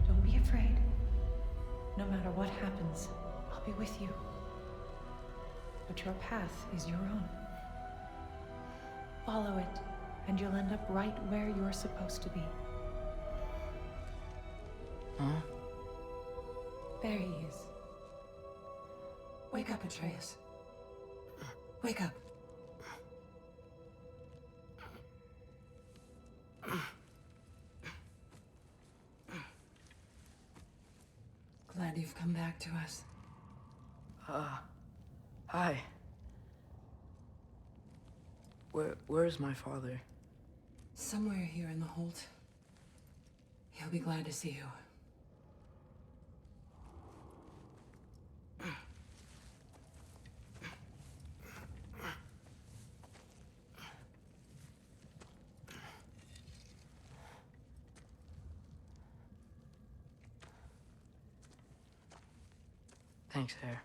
don't be afraid. No matter what happens, I'll be with you. But your path is your own. Follow it, and you'll end up right where you're supposed to be. Huh? There he is. Wake up, Atreus. Wake up. Glad you've come back to us. Hi. Where's my father? Somewhere here in the Holt. He'll be glad to see you. Thanks, Hare.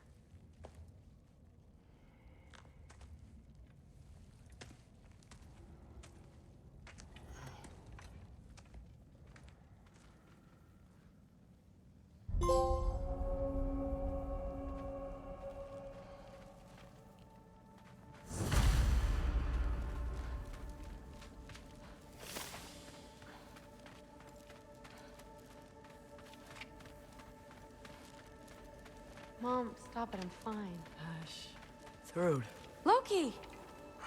Mom, stop it, I'm fine. Hush. Thrud, Loki!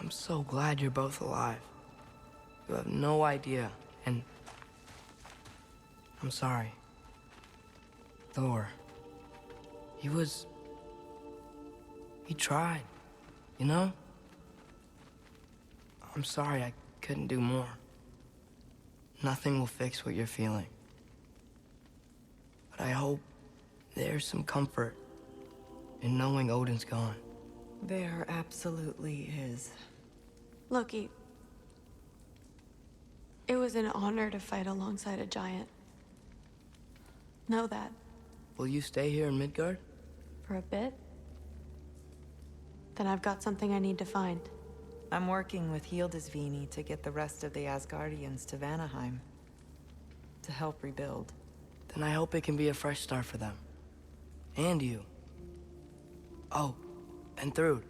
I'm so glad you're both alive. You have no idea, and I'm sorry. Thor, he tried, you know? I'm sorry I couldn't do more. Nothing will fix what you're feeling. But I hope there's some comfort in knowing Odin's gone. There absolutely is. Loki, it was an honor to fight alongside a giant. Know that. Will you stay here in Midgard? For a bit? Then I've got something I need to find. I'm working with Hildisvíni to get the rest of the Asgardians to Vanaheim. To help rebuild. Then I hope it can be a fresh start for them. And you. Oh, And Thrud,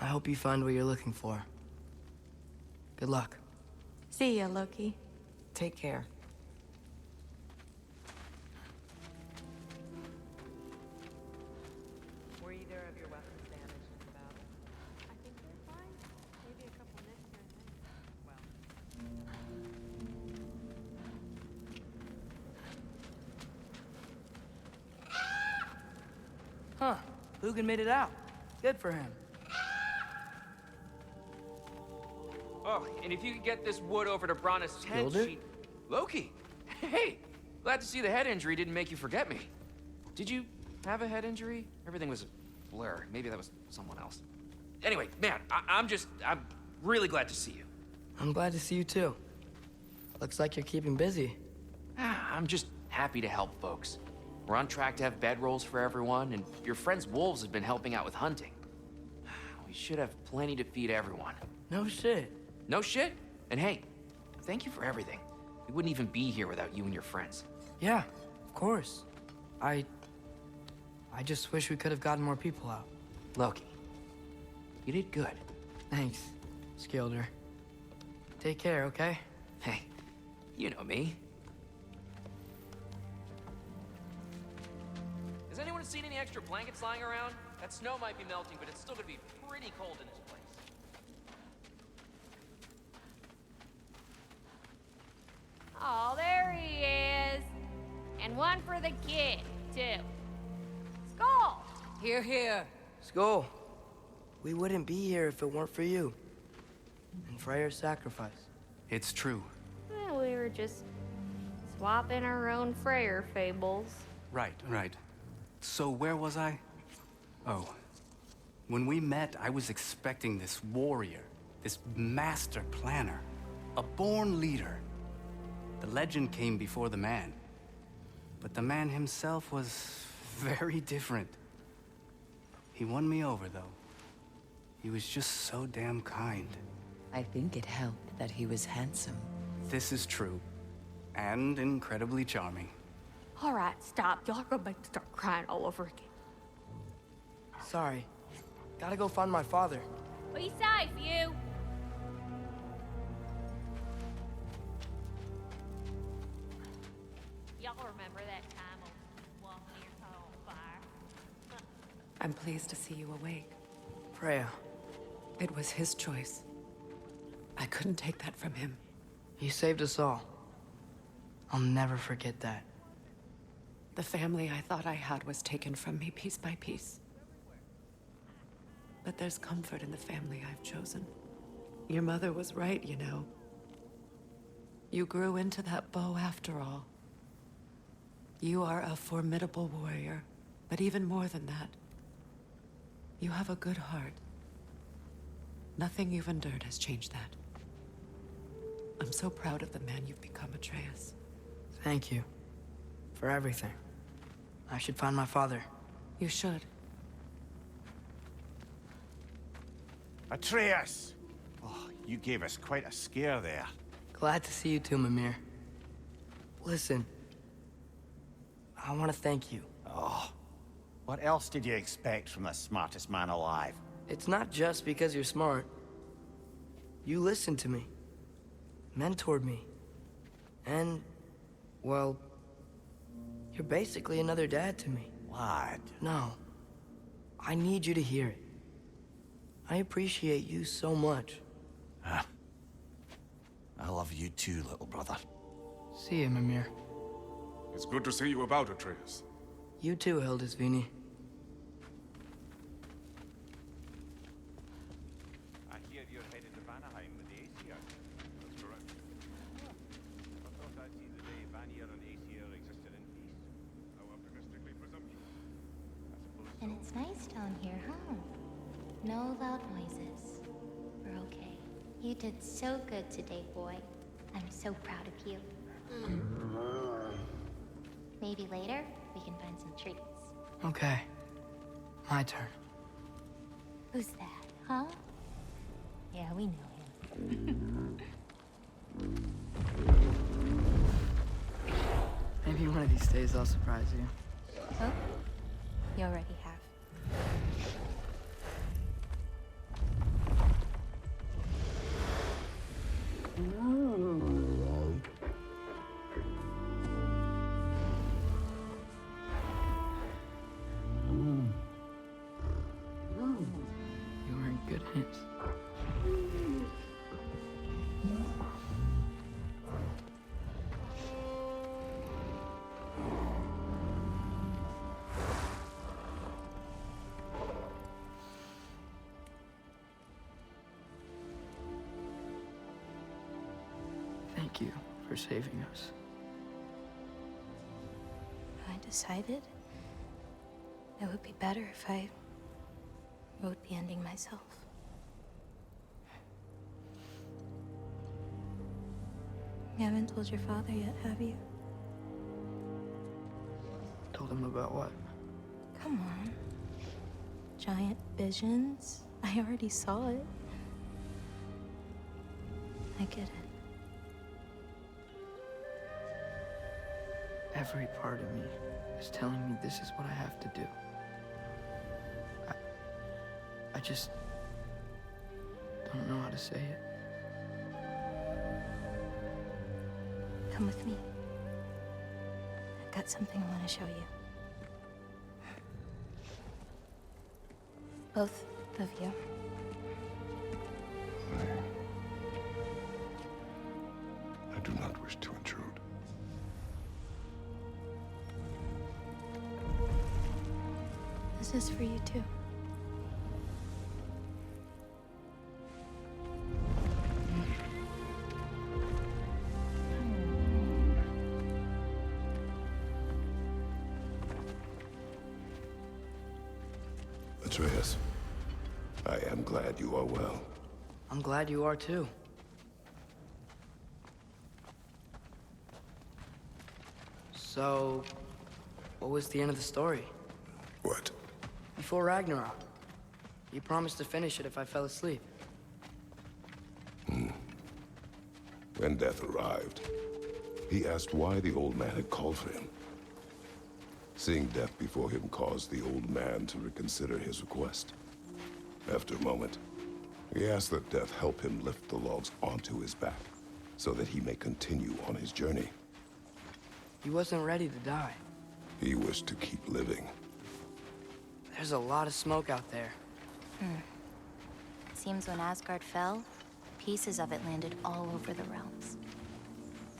I hope you find what you're looking for. Good luck. See ya, Loki. Take care. Were either of your weapons damaged in the battle? I think they're fine. Maybe a couple nicks here and there. Huh. Lugan made it out. Good for him. Oh, and if you could get this wood over to Brana's tent, Killed it? she... Loki! Hey! Glad to see the head injury didn't make you forget me. Did you have a head injury? Everything was a blur. Maybe that was someone else. Anyway, man, I'm really glad to see you. I'm glad to see you too. Looks like you're keeping busy. I'm just happy to help folks. We're on track to have bedrolls for everyone, and your friend's wolves have been helping out with hunting. We should have plenty to feed everyone. No shit. No shit? And hey, thank you for everything. We wouldn't even be here without you and your friends. Yeah, of course. I just wish we could have gotten more people out. Loki, you did good. Thanks, Skilder. Take care, okay? Hey, you know me. Has anyone seen any extra blankets lying around? That snow might be melting, but it's still gonna be pretty cold in this place. Oh, there he is. And one for the kid, too. Skull! Here, here. Skull, we wouldn't be here if it weren't for you. And Freyr's sacrifice. It's true. Well, we were just swapping our own Freyr fables. Right. So where was I? Oh. When we met, I was expecting this warrior, this master planner, a born leader. The legend came before the man. But the man himself was very different. He won me over, though. He was just so damn kind. I think it helped that he was handsome. This is true. And incredibly charming. All right, stop. Y'all are about to start crying all over again. Sorry. Gotta go find my father. Be safe, you. Y'all remember that time on walking your car on fire? I'm pleased to see you awake. Freya. It was his choice. I couldn't take that from him. He saved us all. I'll never forget that. The family I thought I had was taken from me piece by piece. But there's comfort in the family I've chosen. Your mother was right, you know. You grew into that bow after all. You are a formidable warrior, but even more than that, you have a good heart. Nothing you've endured has changed that. I'm so proud of the man you've become, Atreus. Thank you. For everything. I should find my father. You should. Atreus! Oh, you gave us quite a scare there. Glad to see you too, Mimir. Listen. I want to thank you. Oh, what else did you expect from the smartest man alive? It's not just because you're smart. You listened to me. Mentored me. And, well, you're basically another dad to me. Lad. No. I need you to hear it. I appreciate you so much. I love you too, little brother. See you, Mimir. It's good to see you about, Atreus. You too, Hildisvini. I hear you're headed to Vanaheim with the Aesir. That's correct. I thought I'd seen the day Vanir and Aesir existed in peace. How optimistically presumptuous. And it's nice down here, huh? No loud noises. We're okay. You did so good today, boy. I'm so proud of you. Maybe later, we can find some treats. Okay. My turn. Who's that, huh? Yeah, we know him. Maybe one of these days I'll surprise you. Oh? You already have. for saving us. I decided it would be better if I wrote the ending myself. You haven't told your father yet, have you? Told him about what? Come on. Giant visions? I already saw it. I get it. Every part of me is telling me this is what I have to do. I just don't know how to say it. Come with me. I've got something I want to show you. Both of you. I do not wish to intrude. This is for you too. Atreus, I am glad you are well. I'm glad you are too. So, what was the end of the story? What? Before Ragnarok. You promised to finish it if I fell asleep. When death arrived, he asked why the old man had called for him. Seeing death before him caused the old man to reconsider his request. After a moment, he asked that death help him lift the logs onto his back, so that he may continue on his journey. He wasn't ready to die. He wished to keep living. There's a lot of smoke out there. Seems when Asgard fell, pieces of it landed all over the realms.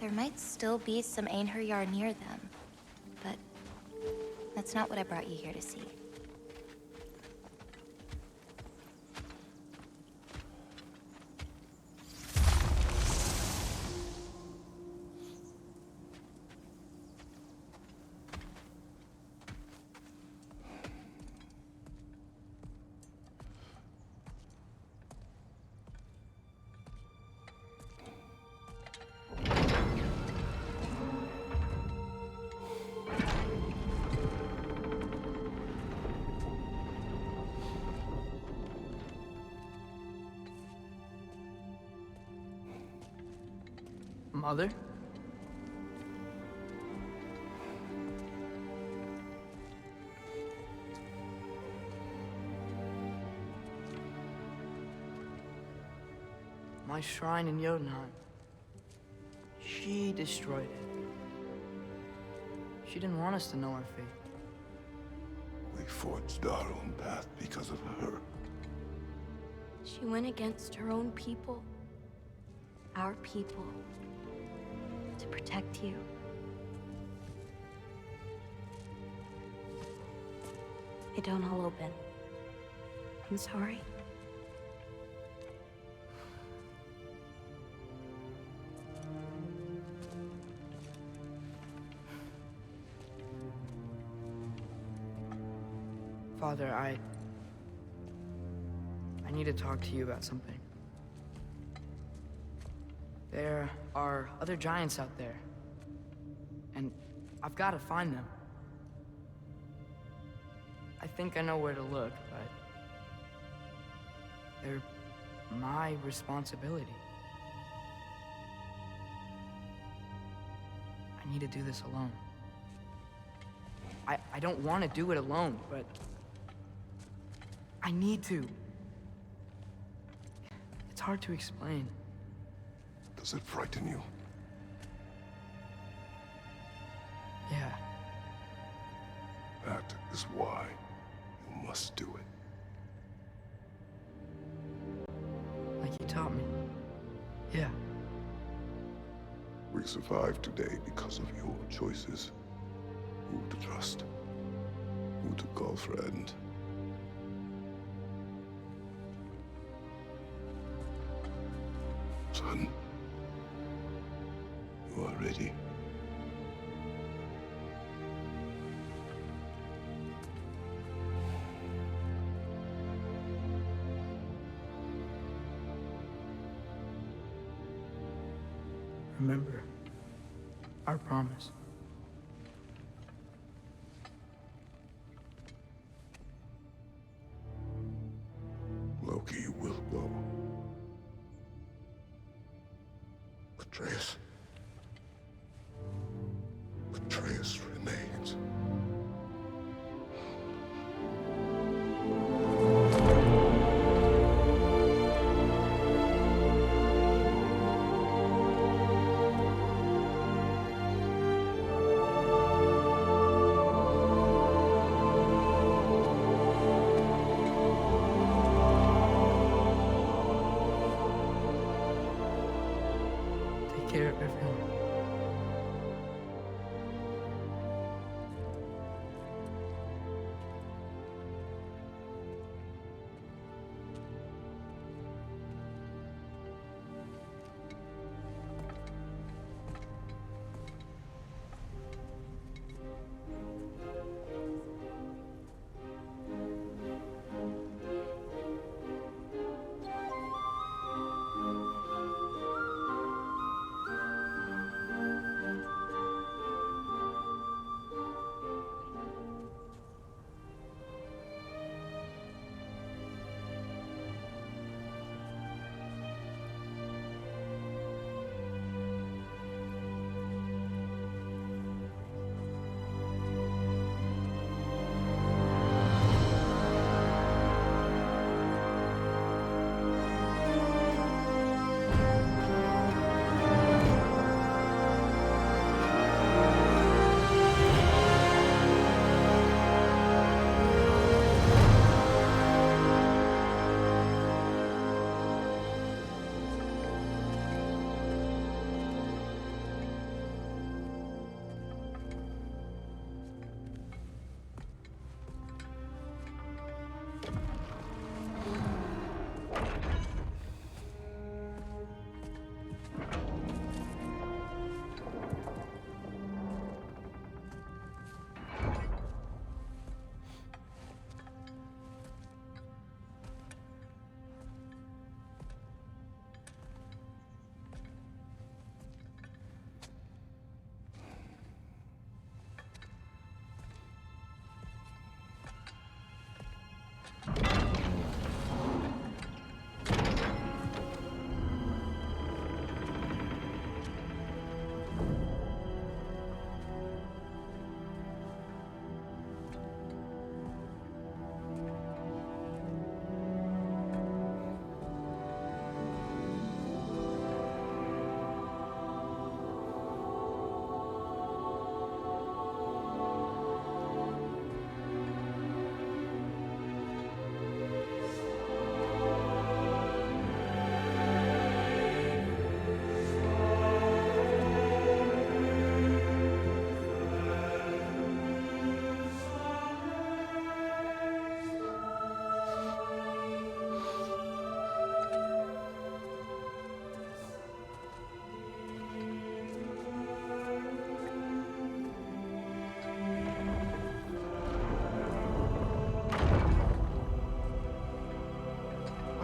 There might still be some Einherjar near them, but that's not what I brought you here to see. Mother? My shrine in Jotunheim. She destroyed it. She didn't want us to know our fate. We forged our own path because of her. She went against her own people. Our people. To protect you. It don't all open. I'm sorry. Father, I need to talk to you about something. There are other giants out there, and I've got to find them. I think I know where to look, but they're my responsibility. I need to do this alone. I don't want to do it alone, but I need to. It's hard to explain. Does it frighten you? Yeah. That is why you must do it. Like you taught me. Yeah. We survive today because of your choices. Who to trust, who to call friend. Son, you are ready. Remember our promise. Loki will go. Atreus. Atreus remains. Take care, everyone.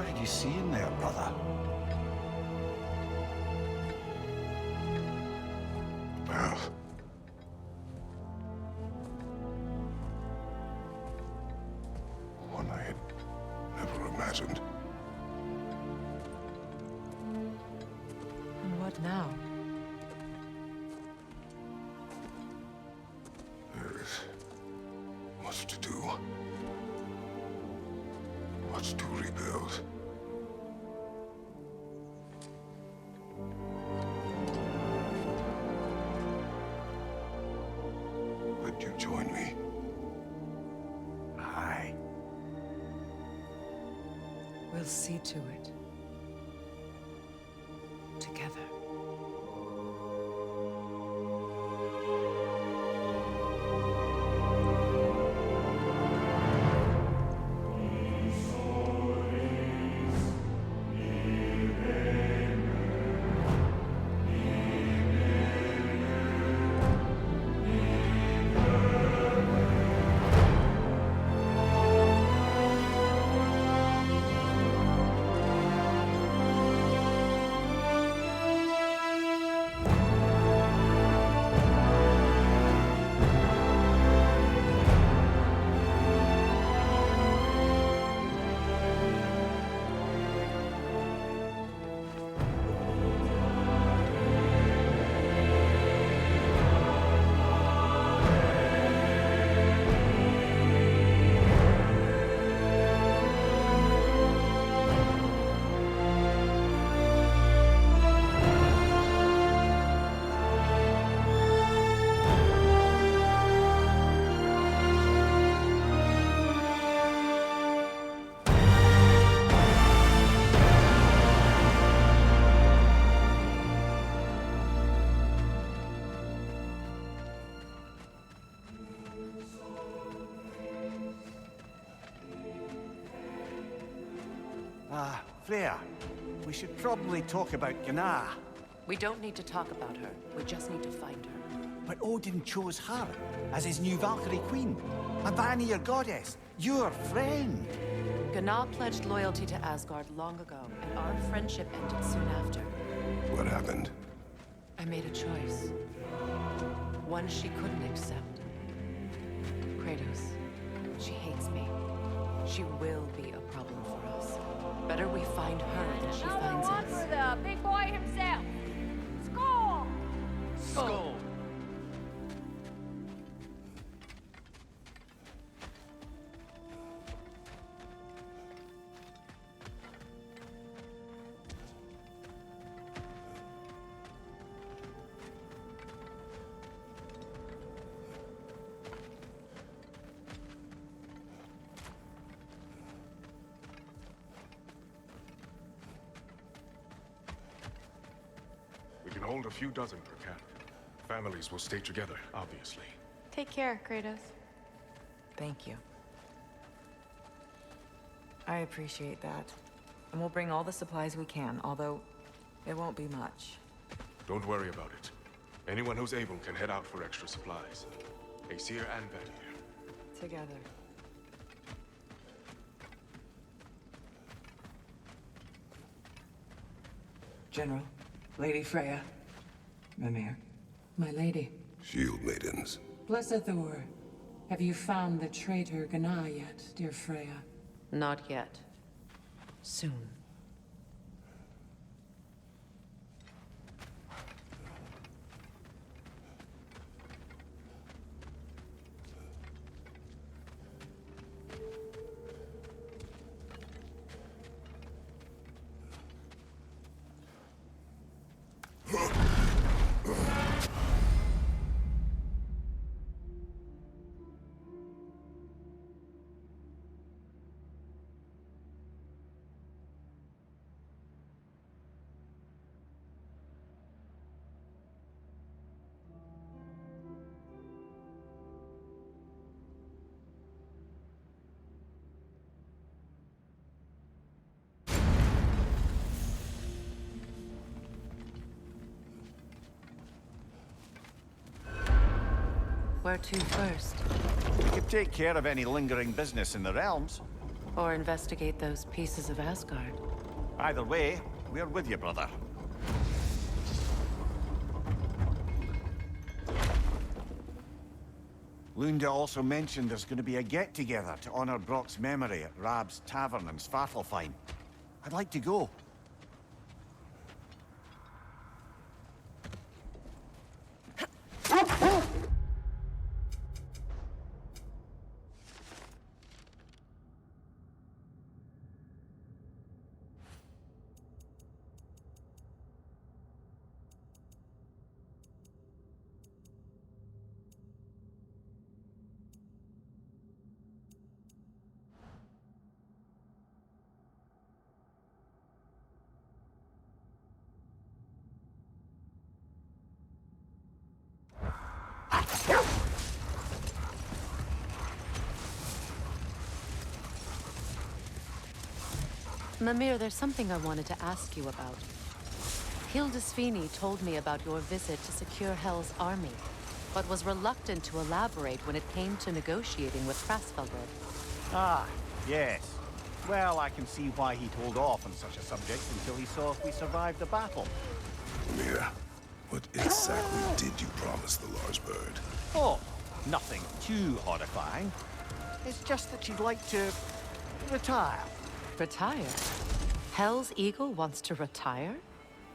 What did you see in there, brother? Val. One I had never imagined. And what now? There is much to do. Much to rebuild. Would you join me? Aye. We'll see to it. Together. Freya, we should probably talk about Gná. We don't need to talk about her. We just need to find her. But Odin chose her as his new Valkyrie queen. A Vanir goddess. Your friend. Gná pledged loyalty to Asgard long ago, and our friendship ended soon after. What happened? I made a choice. One she couldn't accept. Kratos, she hates me. She will be a problem for us. Better we find her than she finds Another one us. for the big boy himself. Skull! Skull! We can hold a few dozen per camp. Families will stay together, obviously. Take care, Kratos. Thank you. I appreciate that. And we'll bring all the supplies we can, although it won't be much. Don't worry about it. Anyone who's able can head out for extra supplies. Aesir and Vanir. Together. General, Lady Freya, Mimir, my lady. Shield maidens. Blessed Thor, have you found the traitor Gná yet, dear Freya? Not yet. Soon. Where to first? We could take care of any lingering business in the realms. Or investigate those pieces of Asgard. Either way, we're with you, brother. Lunda also mentioned there's going to be a get-together to honor Brock's memory at Rab's Tavern in Svartalfheim. I'd like to go. Mimir, there's something I wanted to ask you about. Hildisvini told me about your visit to secure Hel's army, but was reluctant to elaborate when it came to negotiating with Krasfelder. Ah, yes. Well, I can see why he'd hold off on such a subject until he saw if we survived the battle. Mia, what exactly did you promise the large bird? Oh, nothing too horrifying. It's just that she'd like to retire. Retire? Hel's Eagle wants to retire?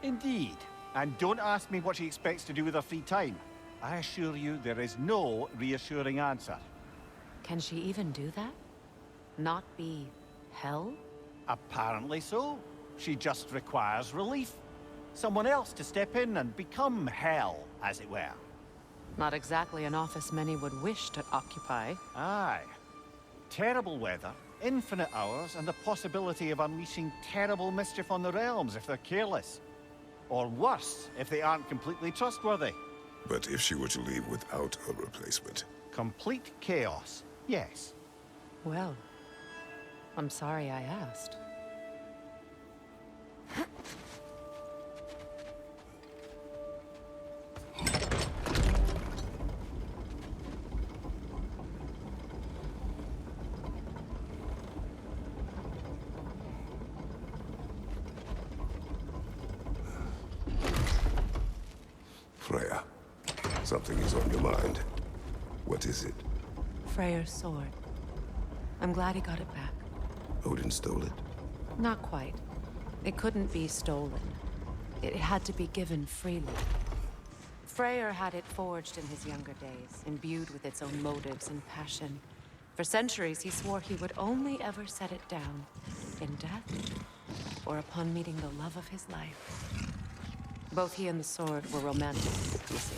Indeed. And don't ask me what she expects to do with her free time. I assure you there is no reassuring answer. Can she even do that? Not be Hel? Apparently so. She just requires relief. Someone else to step in and become Hel, as it were. Not exactly an office many would wish to occupy. Aye. Terrible weather, infinite hours, and the possibility of unleashing terrible mischief on the realms if they're careless. Or worse, if they aren't completely trustworthy. But if she were to leave without a replacement? Complete chaos, yes. Well, I'm sorry I asked. Something is on your mind. What is it? Freyr's sword. I'm glad he got it back. Odin stole it? Not quite. It couldn't be stolen. It had to be given freely. Freyr had it forged in his younger days, imbued with its own motives and passion. For centuries, he swore he would only ever set it down in death or upon meeting the love of his life. Both he and the sword were romantic, you see.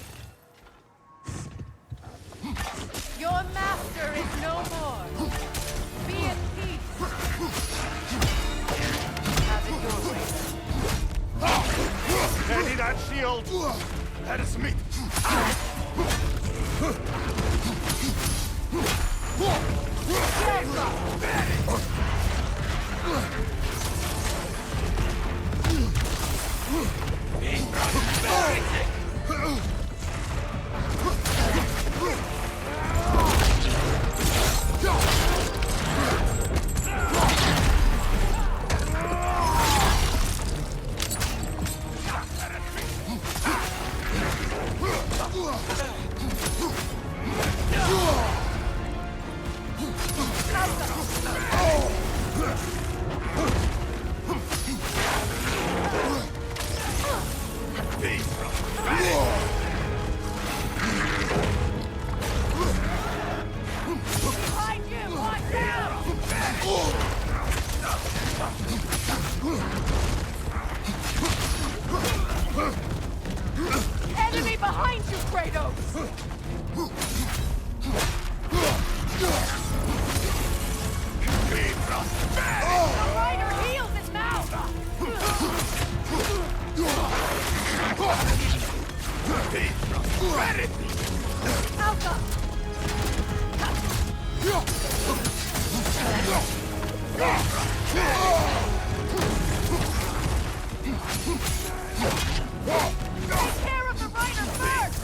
Your master is no more. Be at peace. Have it your way. Steady that shield! Let us meet! Enemy behind you, Kratos! The rider heals his mouth! Alka! Take care of the rider first!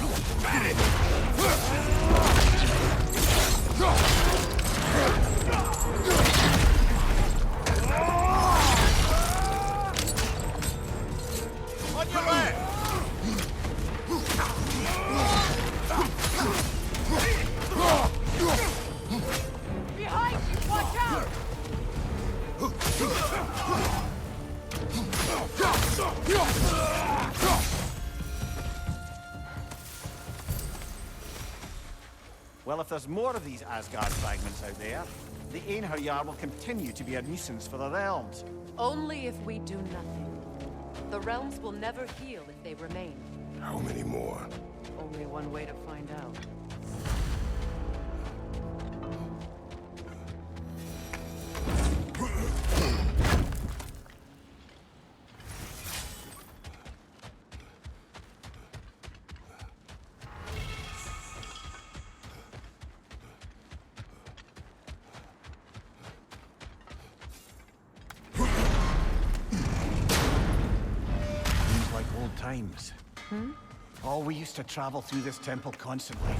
On your left! Behind you, watch out! Well, if there's more of these Asgard fragments out there, the Einherjar will continue to be a nuisance for the realms. Only if we do nothing. The realms will never heal if they remain. How many more? Only one way to find out. Seems like old times. Oh, we used to travel through this temple constantly.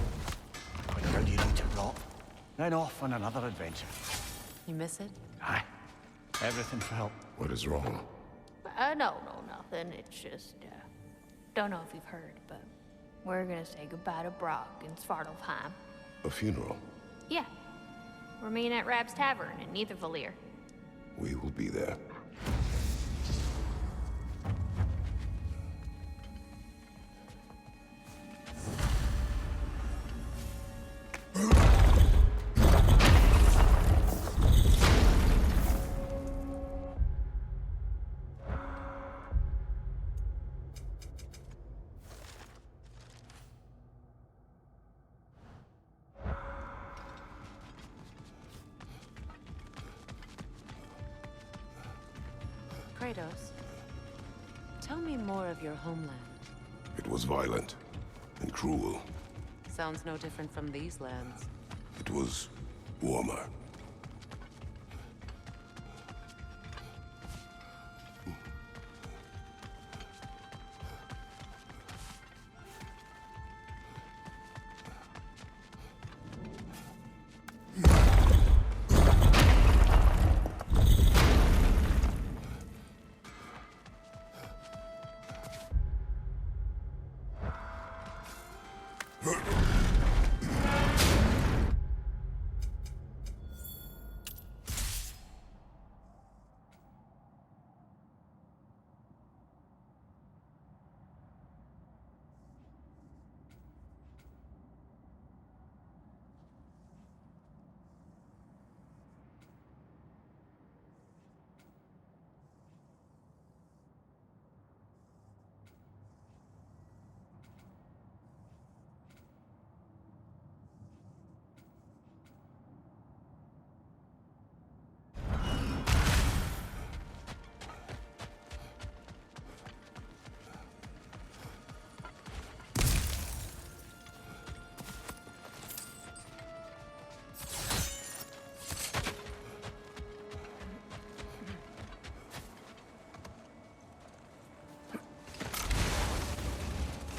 But how do you know to drop? Then off on another adventure. You miss it? Aye. Everything for help. What is wrong? No, nothing. It's just, don't know if you've heard, but we're gonna say goodbye to Brock in Svartalfheim. A funeral. Yeah. We're meeting at Rab's Tavern in Nethervalir. We will be there. Kratos, tell me more of your homeland. It was violent and cruel. Sounds no different from these lands. It was warmer.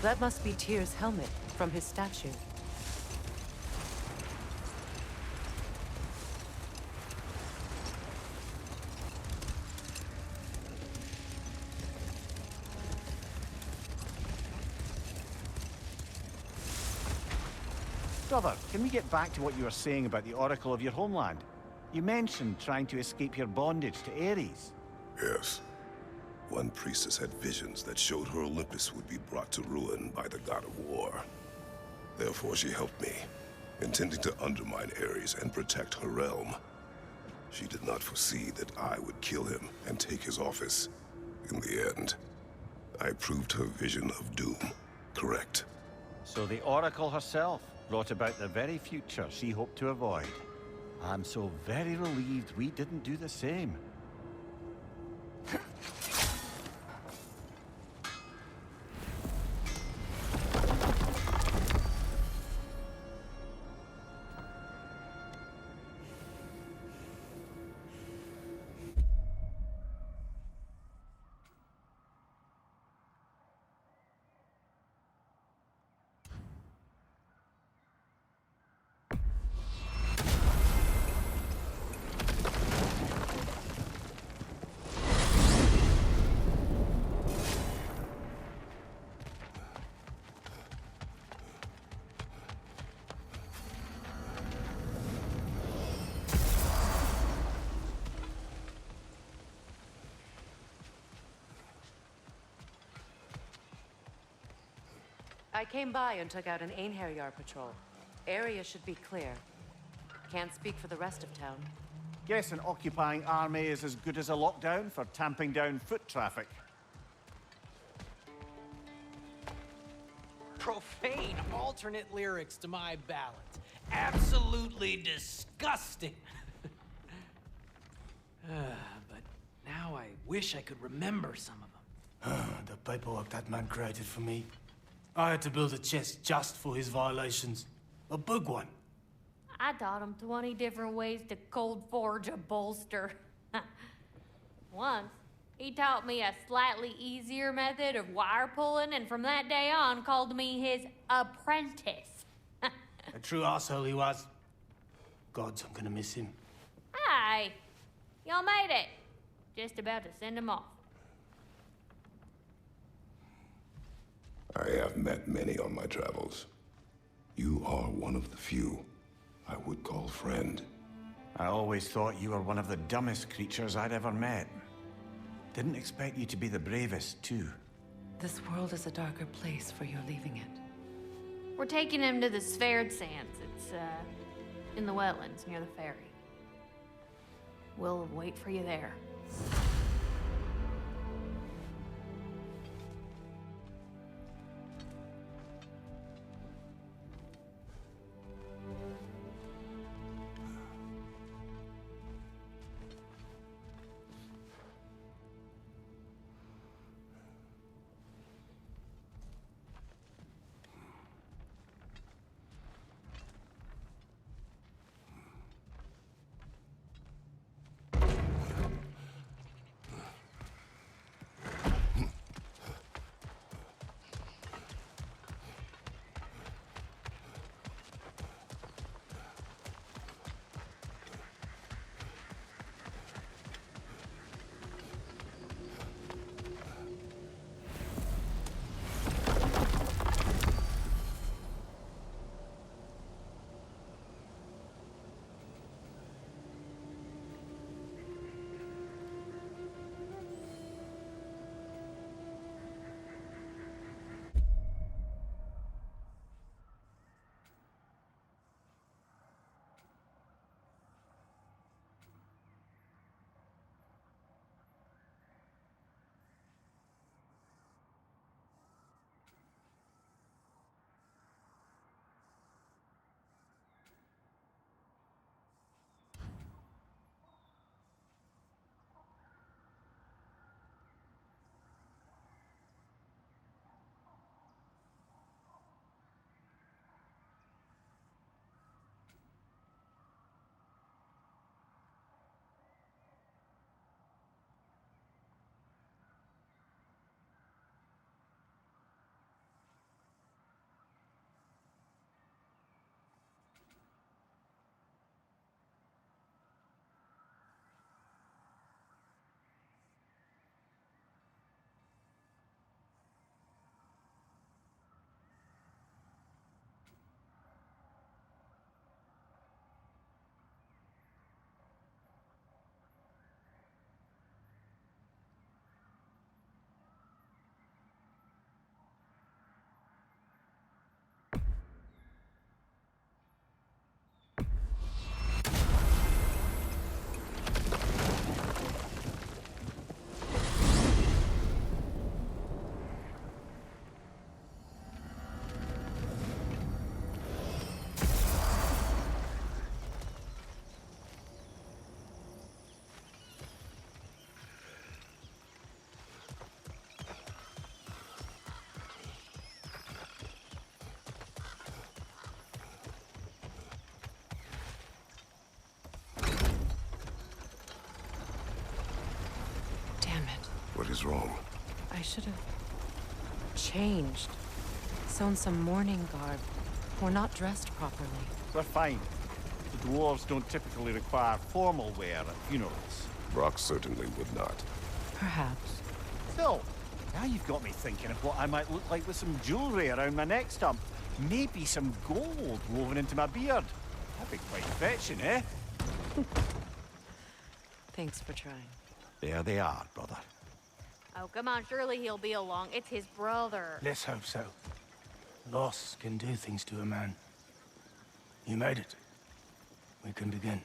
That must be Tyr's helmet from his statue. Brother, can we get back to what you were saying about the Oracle of your homeland? You mentioned trying to escape your bondage to Ares. Yes. One priestess had visions that showed her Olympus would be brought to ruin by the god of war. Therefore, she helped me, intending to undermine Ares and protect her realm. She did not foresee that I would kill him and take his office. In the end, I proved her vision of doom correct. So the Oracle herself brought about the very future she hoped to avoid. I'm so very relieved we didn't do the same. I came by and took out an Einherjar patrol. Area should be clear. Can't speak for the rest of town. Guess an occupying army is as good as a lockdown for tamping down foot traffic. Profane alternate lyrics to my ballads. Absolutely disgusting. But now I wish I could remember some of them. The paperwork that man created for me. I had to build a chest just for his violations. A big one. I taught him 20 different ways to cold forge a bolster. Once, he taught me a slightly easier method of wire pulling, and from that day on called me his apprentice. A true asshole he was. Gods, I'm gonna miss him. Hi, y'all made it. Just about to send him off. I have met many on my travels. You are one of the few I would call friend. I always thought you were one of the dumbest creatures I'd ever met. Didn't expect you to be the bravest, too. This world is a darker place for your leaving it. We're taking him to the Sphaired Sands. It's, in the wetlands near the ferry. We'll wait for you there. I should have changed. Sewn some mourning garb. We're not dressed properly. We're fine. The dwarves don't typically require formal wear at funerals. Brock certainly would not. Perhaps. Still, now you've got me thinking of what I might look like with some jewelry around my neck stump. Maybe some gold woven into my beard. That'd be quite fetching, eh? Thanks for trying. There they are, brother. Oh, come on, surely he'll be along. It's his brother. Let's hope so. Loss can do things to a man. You made it. We can begin.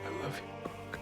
I love you, Brock.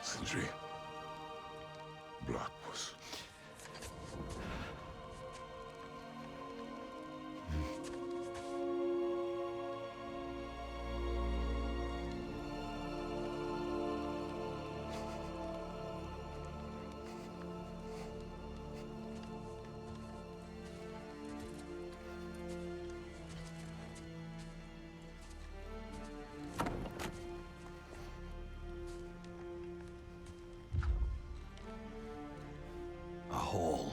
Sindri. Brock was... A hole.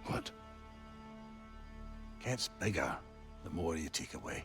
What? Gets bigger. the more you take away.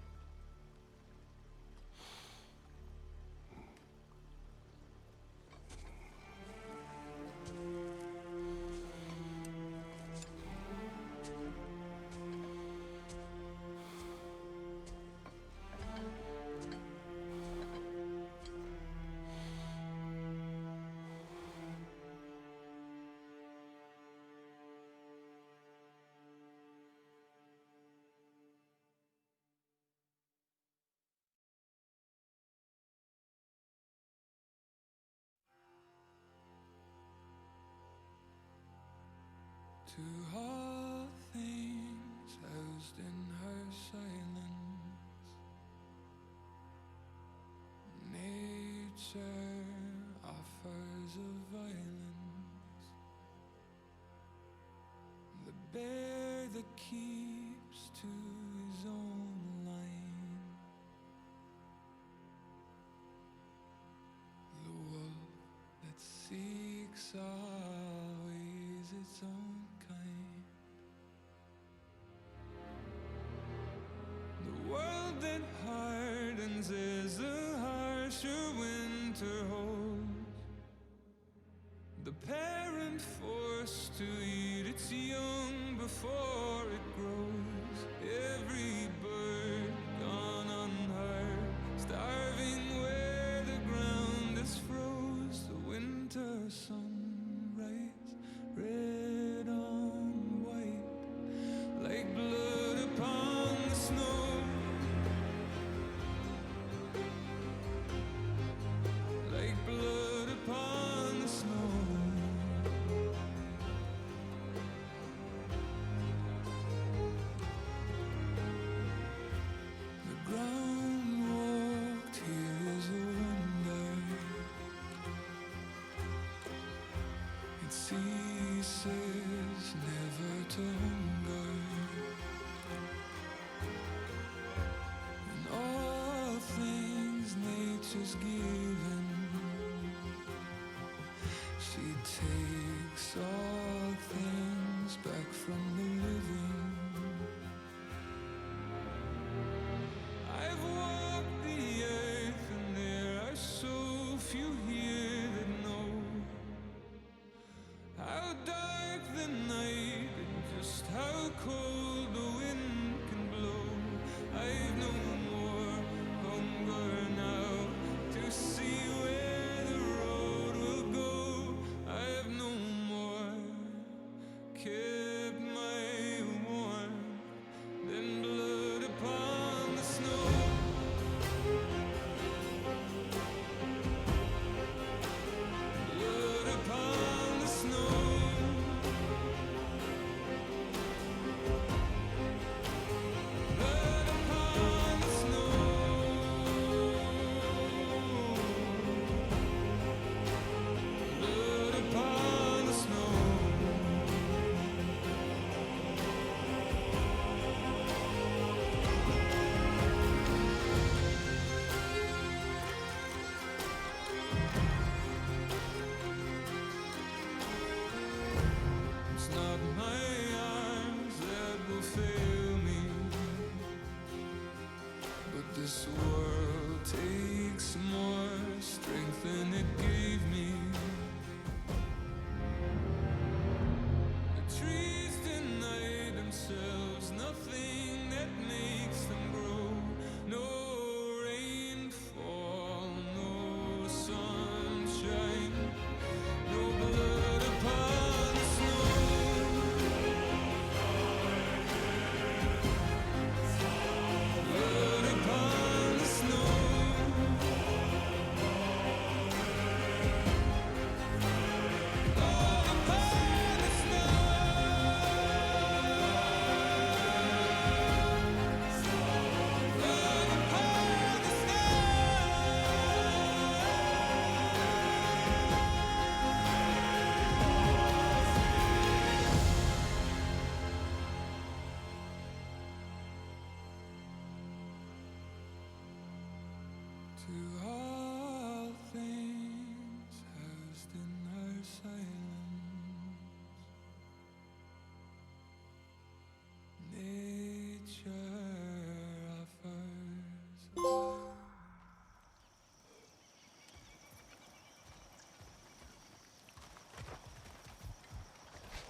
To all things housed in her silence, nature offers a violence, the bear that keeps to his own line, the wolf that seeks always its own kind. The world that hardens as the harsher winter holds, the parent forced to eat its young before it grows. Every bird gone unheard, starving where the ground is froze. The winter sunrise, red on white, like blood upon the snow, like blood upon the snow. The ground walked here is a wonder. It ceases never to hunger, and all things nature's given, she takes all things back from the living. I've walked the earth and there are so few here that know how dark the night and just how cold the wind can blow. I've no more hunger now to see where the road will go. I've no more kept my warmth than blood upon the snow. Blood upon the snow. Blood upon the snow. Blood upon the snow. It's not my arms that will fail me, but this world takes more strength than it gave me. The trees deny themselves nothing that makes them grow. No rainfall, no sunshine, no blood upon the snow. Blood upon the snow. Blood upon the snow. Blood upon the To all things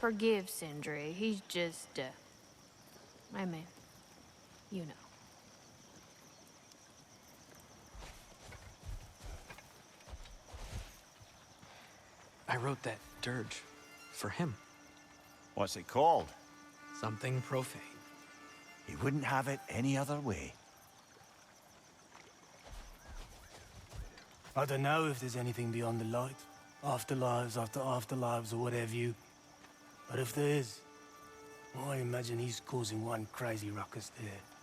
forgive Sindri. He's just, I mean, you know. I wrote that dirge for him. What's it called? Something profane. He wouldn't have it any other way. I don't know if there's anything beyond the light. Afterlives after afterlives or whatever you. But if there is, I imagine he's causing one crazy ruckus there.